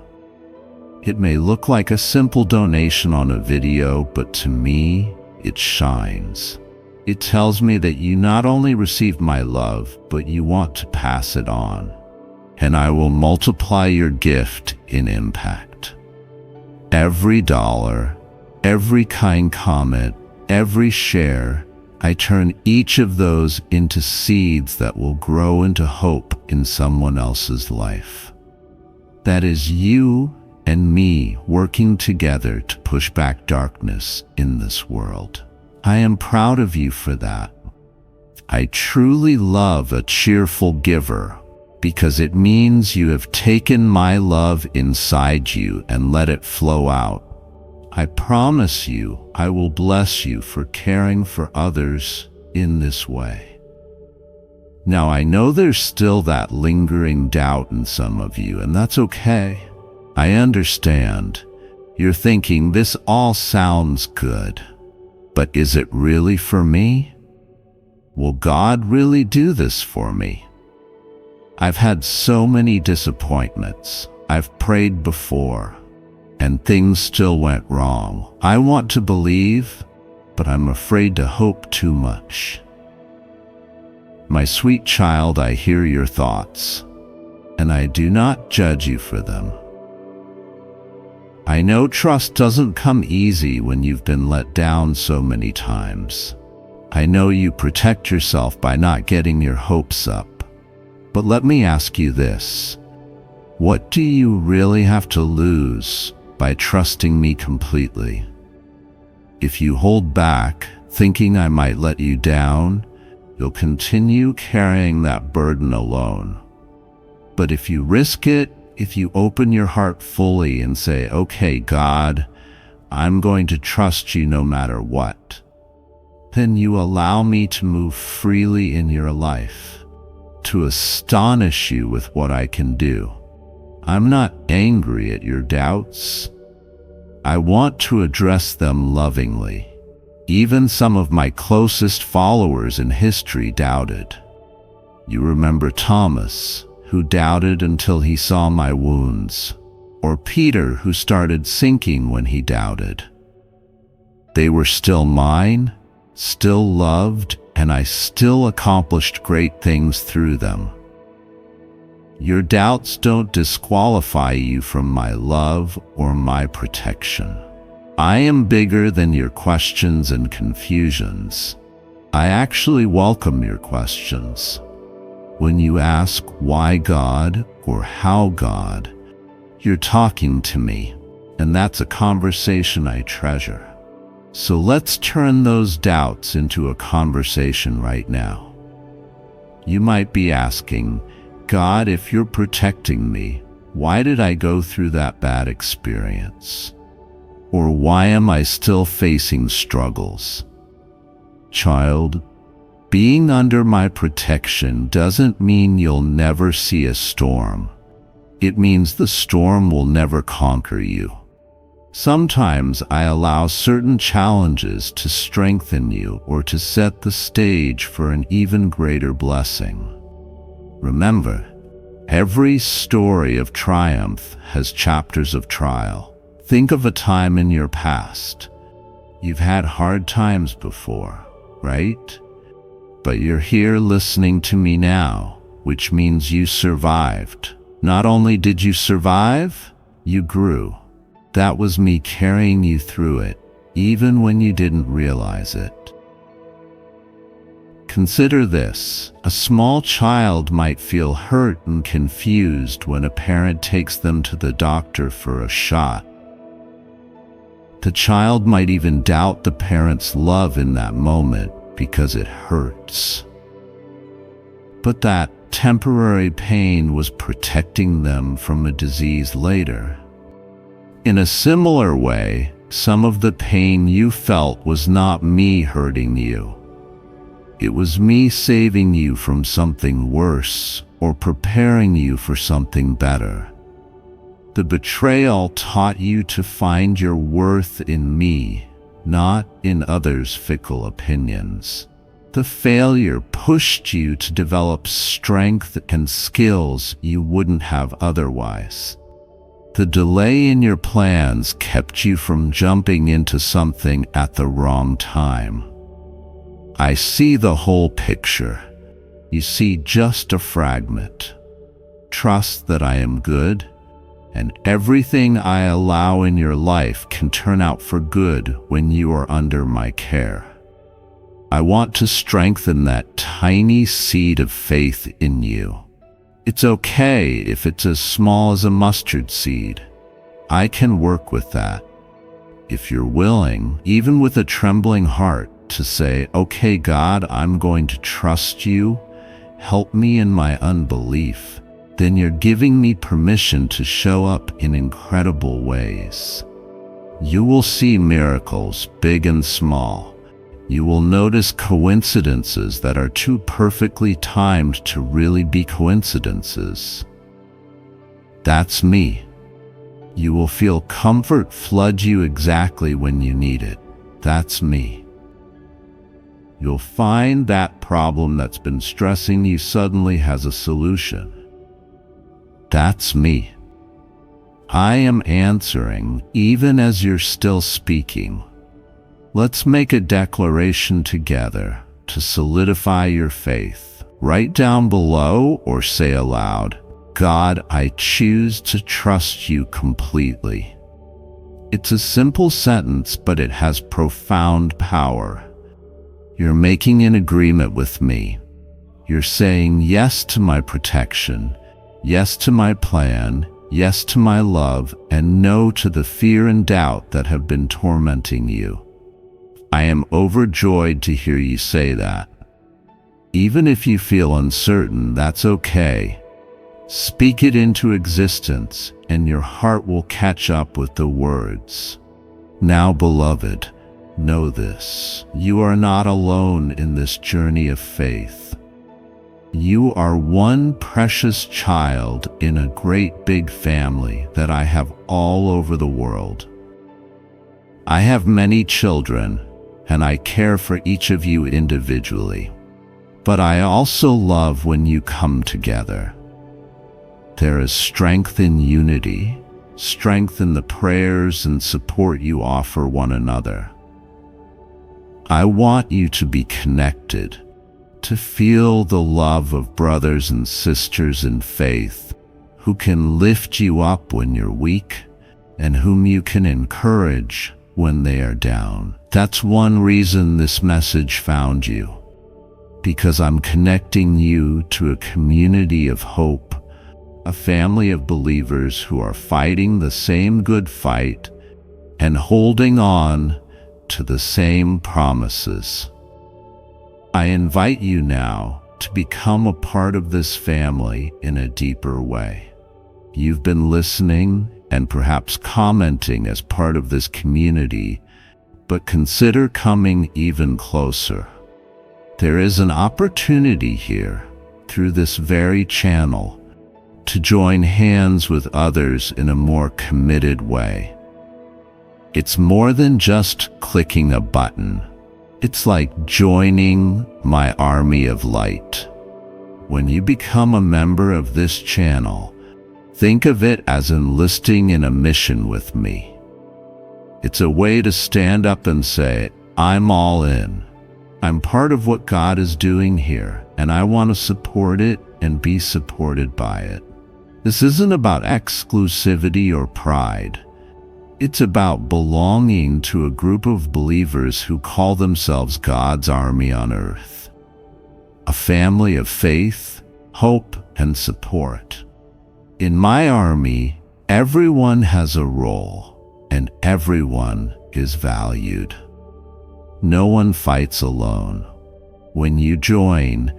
[SPEAKER 1] It may look like a simple donation on a video, but to me, it shines. It tells me that you not only received my love, but you want to pass it on. And I will multiply your gift in impact. Every dollar, every kind comment, every share, I turn each of those into seeds that will grow into hope in someone else's life. That is you and me working together to push back darkness in this world. I am proud of you for that. I truly love a cheerful giver because it means you have taken my love inside you and let it flow out. I promise you, I will bless you for caring for others in this way. Now, I know there's still that lingering doubt in some of you, and that's okay. I understand. You're thinking, this all sounds good, but is it really for me? Will God really do this for me? I've had so many disappointments. I've prayed before, and things still went wrong. I want to believe, but I'm afraid to hope too much. My sweet child, I hear your thoughts, and I do not judge you for them. I know trust doesn't come easy when you've been let down so many times. I know you protect yourself by not getting your hopes up. But let me ask you this. What do you really have to lose by trusting me completely? If you hold back, thinking I might let you down, you'll continue carrying that burden alone. But if you risk it, if you open your heart fully and say, "Okay, God, I'm going to trust you no matter what," then you allow me to move freely in your life, to astonish you with what I can do. I'm not angry at your doubts. I want to address them lovingly. Even some of my closest followers in history doubted. You remember Thomas, who doubted until he saw my wounds, or Peter, who started sinking when he doubted. They were still mine, still loved, and I still accomplished great things through them. Your doubts don't disqualify you from my love or my protection. I am bigger than your questions and confusions. I actually welcome your questions. When you ask why God or how God, you're talking to me, and that's a conversation I treasure. So let's turn those doubts into a conversation right now. You might be asking, "God, if you're protecting me, why did I go through that bad experience? Or why am I still facing struggles?" Child, being under my protection doesn't mean you'll never see a storm. It means the storm will never conquer you. Sometimes I allow certain challenges to strengthen you or to set the stage for an even greater blessing. Remember, every story of triumph has chapters of trial. Think of a time in your past. You've had hard times before, right? But you're here listening to me now, which means you survived. Not only did you survive, you grew. That was me carrying you through it, even when you didn't realize it. Consider this. A small child might feel hurt and confused when a parent takes them to the doctor for a shot. The child might even doubt the parent's love in that moment because it hurts. But that temporary pain was protecting them from a disease later. In a similar way, some of the pain you felt was not me hurting you. It was me saving you from something worse or preparing you for something better. The betrayal taught you to find your worth in me, not in others' fickle opinions. The failure pushed you to develop strength and skills you wouldn't have otherwise. The delay in your plans kept you from jumping into something at the wrong time. I see the whole picture. You see just a fragment. Trust that I am good, and everything I allow in your life can turn out for good when you are under my care. I want to strengthen that tiny seed of faith in you. It's okay if it's as small as a mustard seed. I can work with that. If you're willing, even with a trembling heart, to say, okay, God, I'm going to trust you. Help me in my unbelief. Then you're giving me permission to show up in incredible ways. You will see miracles, big and small. You will notice coincidences that are too perfectly timed to really be coincidences. That's me. You will feel comfort flood you exactly when you need it. That's me. You'll find that problem that's been stressing you suddenly has a solution. That's me. I am answering even as you're still speaking. Let's make a declaration together to solidify your faith. Write down below or say aloud, God, I choose to trust you completely. It's a simple sentence, but it has profound power. You're making an agreement with me. You're saying yes to my protection, yes to my plan, yes to my love, and no to the fear and doubt that have been tormenting you. I am overjoyed to hear you say that. Even if you feel uncertain, that's okay. Speak it into existence, and your heart will catch up with the words. Now, beloved, know this. You are not alone in this journey of faith. You are one precious child in a great big family that I have all over the world. I have many children, and I care for each of you individually. But I also love when you come together. There is strength in unity, strength in the prayers and support you offer one another. I want you to be connected, to feel the love of brothers and sisters in faith who can lift you up when you're weak and whom you can encourage when they are down. That's one reason this message found you, because I'm connecting you to a community of hope, a family of believers who are fighting the same good fight and holding on to the same promises. I invite you now to become a part of this family in a deeper way. You've been listening and perhaps commenting as part of this community, but consider coming even closer. There is an opportunity here, through this very channel, to join hands with others in a more committed way. It's more than just clicking a button. It's like joining my army of light. When you become a member of this channel, think of it as enlisting in a mission with me. It's a way to stand up and say, I'm all in. I'm part of what God is doing here, and I want to support it and be supported by it. This isn't about exclusivity or pride. It's about belonging to a group of believers who call themselves God's army on earth. A family of faith, hope, and support. In my army, everyone has a role, and everyone is valued. No one fights alone. When you join,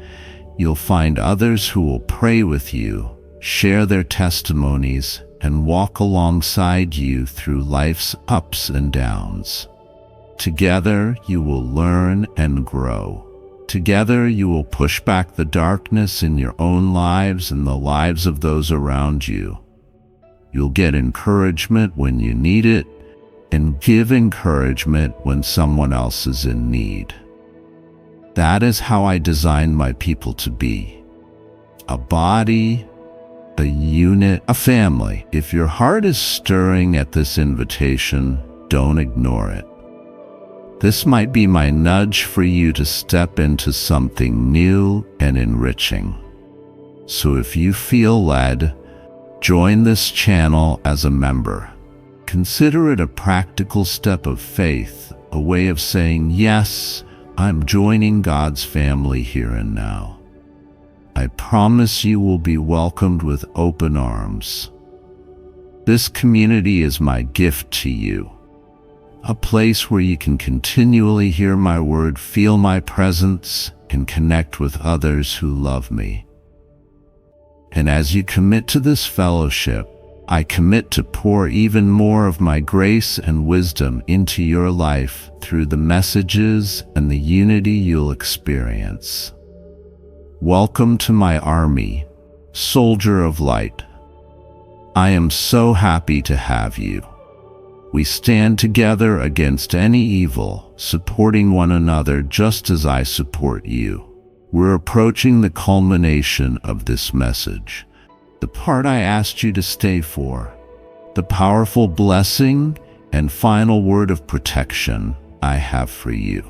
[SPEAKER 1] you'll find others who will pray with you, share their testimonies, and walk alongside you through life's ups and downs. Together, you will learn and grow. Together, you will push back the darkness in your own lives and the lives of those around you. You'll get encouragement when you need it, and give encouragement when someone else is in need. That is how I designed my people to be. A body, a unit, a family. If your heart is stirring at this invitation, don't ignore it. This might be my nudge for you to step into something new and enriching. So if you feel led, join this channel as a member. Consider it a practical step of faith, a way of saying, yes, I'm joining God's family here and now. I promise you will be welcomed with open arms. This community is my gift to you. A place where you can continually hear my word, feel my presence, and connect with others who love me. And as you commit to this fellowship, I commit to pour even more of my grace and wisdom into your life through the messages and the unity you'll experience. Welcome to my army, soldier of light. I am so happy to have you. We stand together against any evil, supporting one another just as I support you. We're approaching the culmination of this message, the part I asked you to stay for, the powerful blessing and final word of protection I have for you.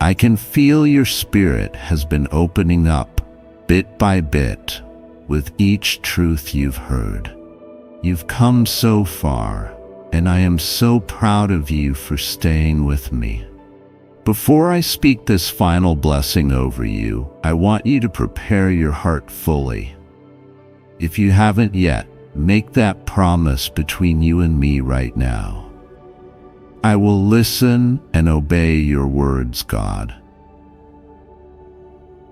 [SPEAKER 1] I can feel your spirit has been opening up, bit by bit, with each truth you've heard. You've come so far, and I am so proud of you for staying with me. Before I speak this final blessing over you, I want you to prepare your heart fully. If you haven't yet, make that promise between you and me right now. I will listen and obey your words, God.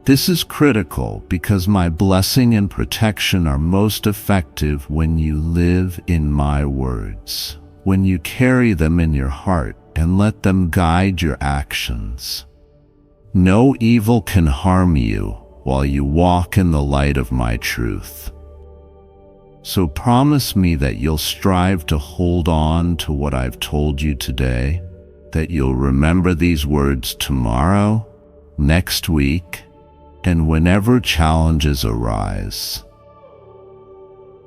[SPEAKER 1] This is critical because my blessing and protection are most effective when you live in my words, when you carry them in your heart and let them guide your actions. No evil can harm you while you walk in the light of my truth. So promise me that you'll strive to hold on to what I've told you today, that you'll remember these words tomorrow, next week, and whenever challenges arise.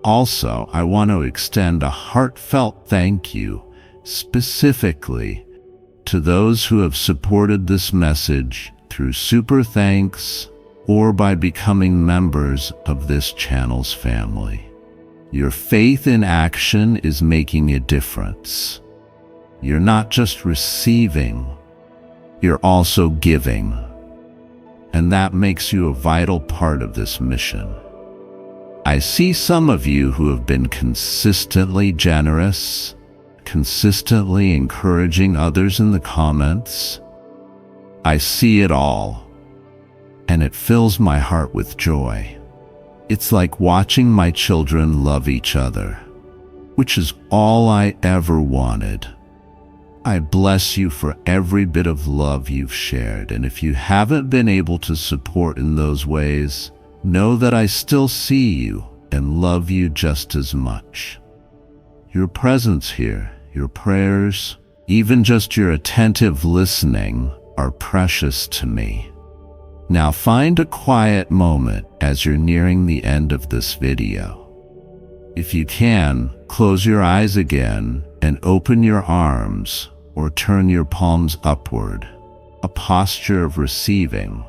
[SPEAKER 1] Also, I want to extend a heartfelt thank you specifically to those who have supported this message through super thanks or by becoming members of this channel's family. Your faith in action is making a difference. You're not just receiving, you're also giving. And that makes you a vital part of this mission. I see some of you who have been consistently generous, consistently encouraging others in the comments. I see it all, and it fills my heart with joy. It's like watching my children love each other, which is all I ever wanted. I bless you for every bit of love you've shared, and if you haven't been able to support in those ways, know that I still see you and love you just as much. Your presence here, your prayers, even just your attentive listening are precious to me. Now find a quiet moment as you're nearing the end of this video. If you can, close your eyes again and open your arms or turn your palms upward, a posture of receiving.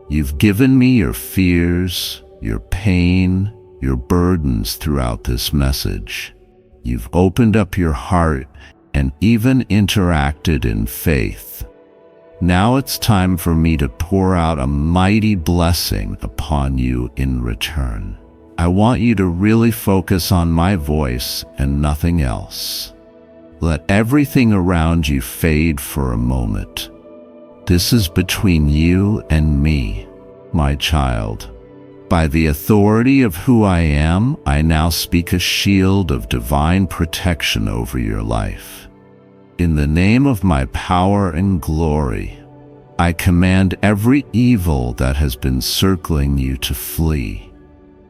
[SPEAKER 1] You've given me your fears, your pain, your burdens throughout this message. You've opened up your heart and even interacted in faith. Now it's time for me to pour out a mighty blessing upon you in return. I want you to really focus on my voice and nothing else. Let everything around you fade for a moment. This is between you and me, my child. By the authority of who I am, I now speak a shield of divine protection over your life. In the name of my power and glory, I command every evil that has been circling you to flee.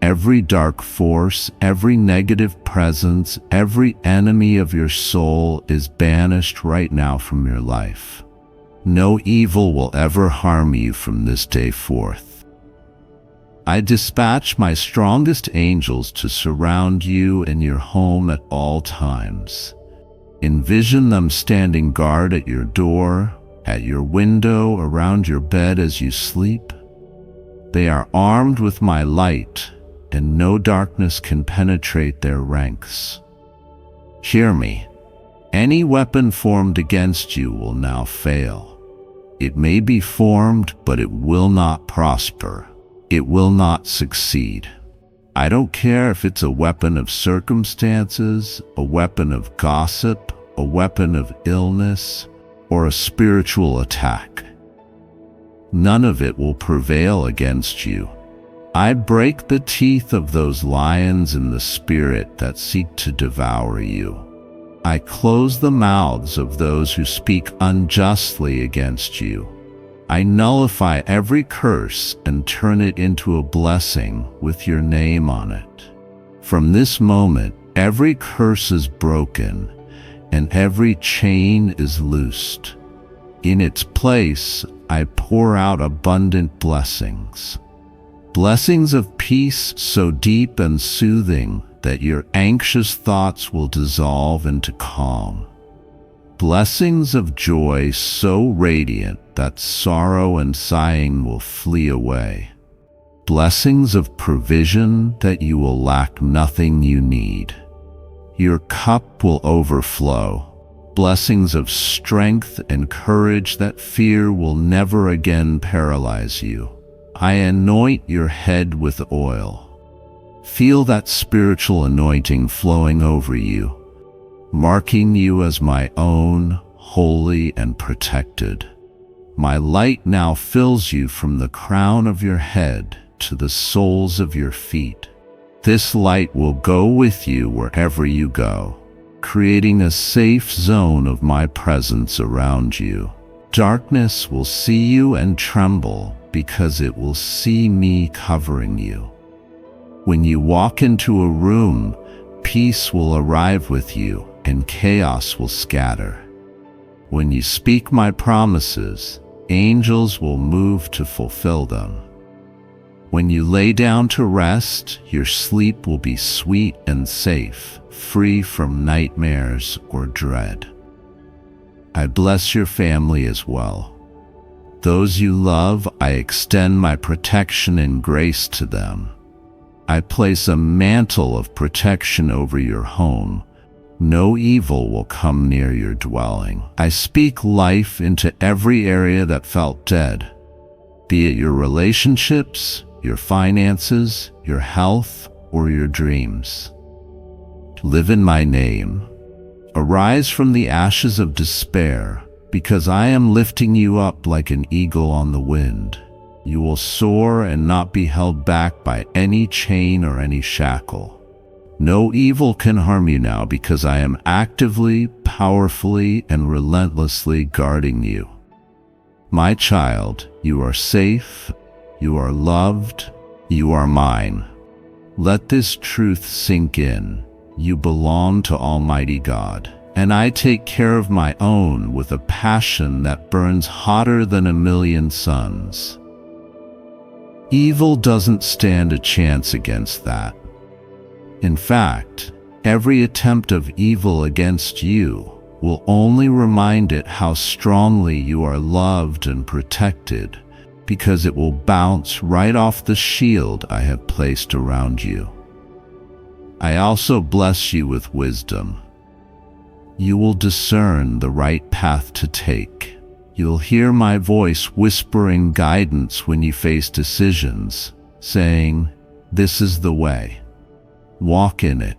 [SPEAKER 1] Every dark force, every negative presence, every enemy of your soul is banished right now from your life. No evil will ever harm you from this day forth. I dispatch my strongest angels to surround you and your home at all times. Envision them standing guard at your door, at your window, around your bed as you sleep. They are armed with my light, and no darkness can penetrate their ranks. Hear me. Any weapon formed against you will now fail. It may be formed, but it will not prosper. It will not succeed. I don't care if it's a weapon of circumstances, a weapon of gossip, a weapon of illness, or a spiritual attack. None of it will prevail against you. I break the teeth of those lions in the spirit that seek to devour you. I close the mouths of those who speak unjustly against you. I nullify every curse and turn it into a blessing with your name on it. From this moment, every curse is broken and every chain is loosed. In its place, I pour out abundant blessings. Blessings of peace so deep and soothing that your anxious thoughts will dissolve into calm. Blessings of joy so radiant that sorrow and sighing will flee away. Blessings of provision that you will lack nothing you need. Your cup will overflow. Blessings of strength and courage that fear will never again paralyze you. I anoint your head with oil. Feel that spiritual anointing flowing over you, marking you as my own, holy and protected. My light now fills you from the crown of your head to the soles of your feet. This light will go with you wherever you go, creating a safe zone of my presence around you. Darkness will see you and tremble because it will see me covering you. When you walk into a room, peace will arrive with you and chaos will scatter. When you speak my promises, angels will move to fulfill them. When you lay down to rest, your sleep will be sweet and safe, free from nightmares or dread. I bless your family as well. Those you love, I extend my protection and grace to them. I place a mantle of protection over your home. No evil will come near your dwelling. I speak life into every area that felt dead, be it your relationships, your finances, your health, or your dreams. Live in my name. Arise from the ashes of despair, because I am lifting you up like an eagle on the wind. You will soar and not be held back by any chain or any shackle. No evil can harm you now because I am actively, powerfully, and relentlessly guarding you. My child, you are safe, you are loved, you are mine. Let this truth sink in. You belong to Almighty God, and I take care of my own with a passion that burns hotter than 1,000,000 suns. Evil doesn't stand a chance against that. In fact, Every attempt of evil against you will only remind it how strongly you are loved and protected, because it will bounce right off the shield I have placed around you. I also bless you with wisdom. You will discern the right path to take. You'll hear my voice whispering guidance when you face decisions, saying, "This is the way. Walk in it."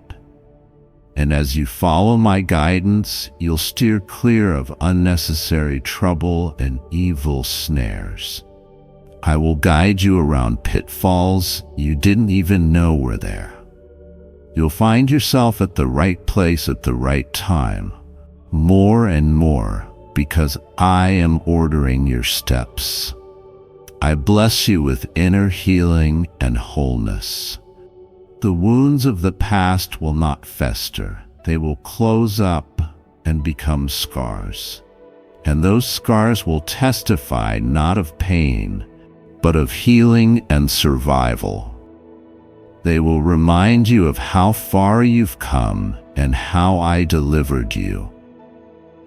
[SPEAKER 1] And as you follow my guidance, you'll steer clear of unnecessary trouble and evil snares. I will guide you around pitfalls you didn't even know were there. You'll find yourself at the right place at the right time, more and more, because I am ordering your steps. I bless you with inner healing and wholeness. The wounds of the past will not fester. They will close up and become scars. And those scars will testify not of pain, but of healing and survival. They will remind you of how far you've come and how I delivered you.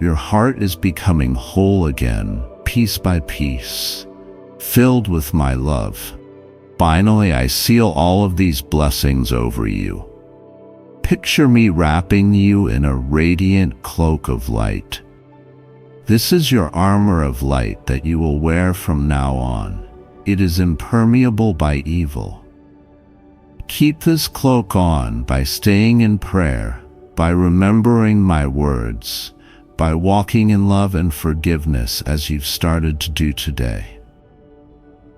[SPEAKER 1] Your heart is becoming whole again, piece by piece, filled with my love. Finally, I seal all of these blessings over you. Picture me wrapping you in a radiant cloak of light. This is your armor of light that you will wear from now on. It is impermeable by evil. Keep this cloak on by staying in prayer, by remembering my words, by walking in love and forgiveness as you've started to do today.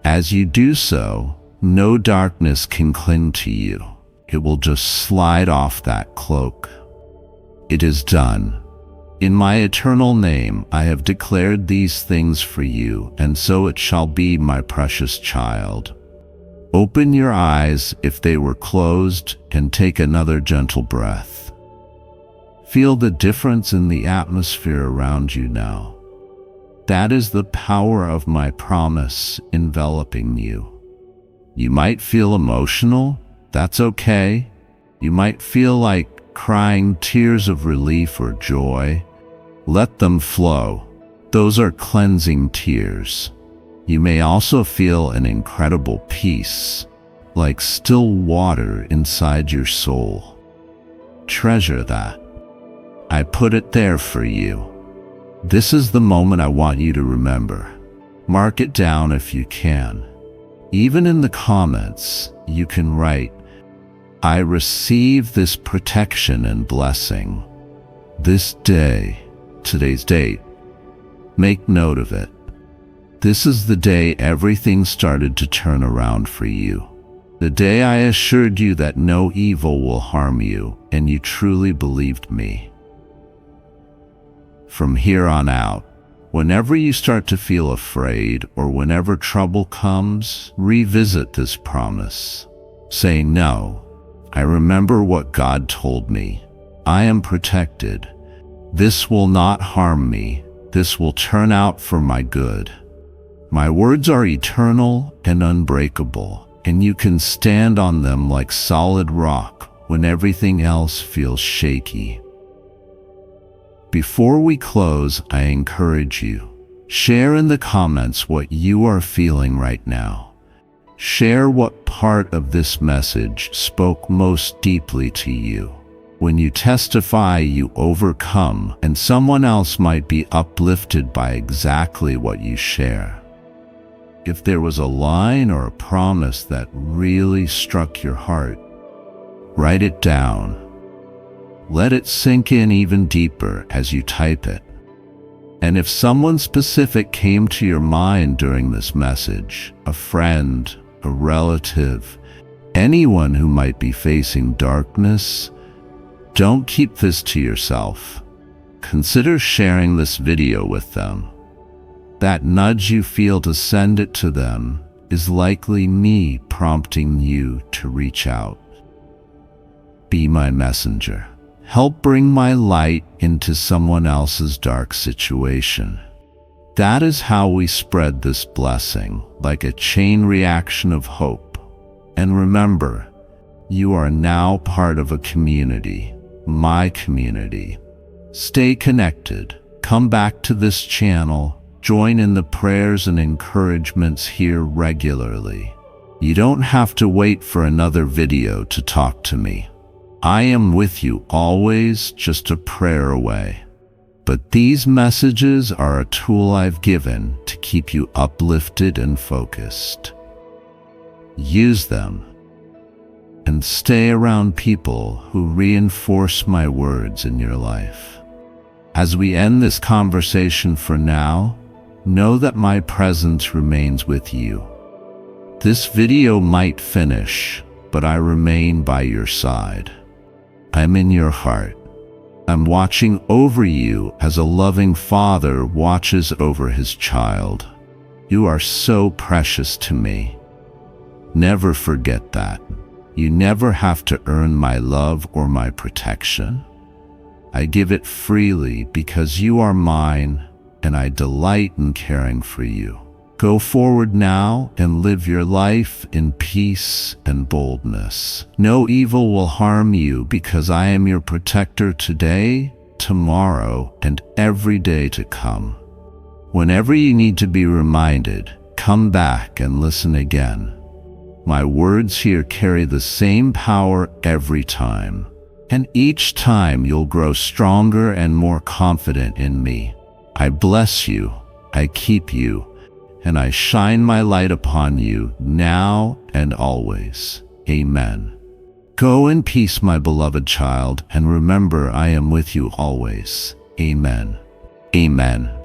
[SPEAKER 1] As you do so, no darkness can cling to you. It will just slide off that cloak. It is done. In my eternal name, I have declared these things for you, and so it shall be, my precious child. Open your eyes if they were closed and take another gentle breath. Feel the difference in the atmosphere around you now. That is the power of my promise enveloping you. You might feel emotional. That's okay. You might feel like crying tears of relief or joy. Let them flow. Those are cleansing tears. You may also feel an incredible peace, like still water inside your soul. Treasure that. I put it there for you. This is the moment I want you to remember. Mark it down if you can. Even in the comments, you can write, "I receive this protection and blessing. This day," today's date. Make note of it. This is the day everything started to turn around for you. The day I assured you that no evil will harm you, and you truly believed me. From here on out, whenever you start to feel afraid or whenever trouble comes, revisit this promise. Say, "No, I remember what God told me. I am protected. This will not harm me. This will turn out for my good. My words are eternal and unbreakable, and you can stand on them like solid rock when everything else feels shaky." Before we close, I encourage you, share in the comments what you are feeling right now. Share what part of this message spoke most deeply to you. When you testify, you overcome, and someone else might be uplifted by exactly what you share. If there was a line or a promise that really struck your heart, write it down. Let it sink in even deeper as you type it. And if someone specific came to your mind during this message, a friend, a relative, anyone who might be facing darkness, don't keep this to yourself. Consider sharing this video with them. That nudge you feel to send it to them is likely me prompting you to reach out. Be my messenger. Help bring my light into someone else's dark situation. That is how we spread this blessing, like a chain reaction of hope. And remember, you are now part of a community, my community. Stay connected. Come back to this channel. Join in the prayers and encouragements here regularly. You don't have to wait for another video to talk to me. I am with you always, just a prayer away. But these messages are a tool I've given to keep you uplifted and focused. Use them and stay around people who reinforce my words in your life. As we end this conversation for now, know that my presence remains with you. This video might finish, but I remain by your side. I'm in your heart. I'm watching over you as a loving father watches over his child. You are so precious to me. Never forget that. You never have to earn my love or my protection. I give it freely because you are mine, and I delight in caring for you. Go forward now and live your life in peace and boldness. No evil will harm you because I am your protector today, tomorrow, and every day to come. Whenever you need to be reminded, come back and listen again. My words here carry the same power every time, and each time you'll grow stronger and more confident in me. I bless you, I keep you, and I shine my light upon you now and always. Amen. Go in peace, my beloved child, and remember I am with you always. Amen. Amen.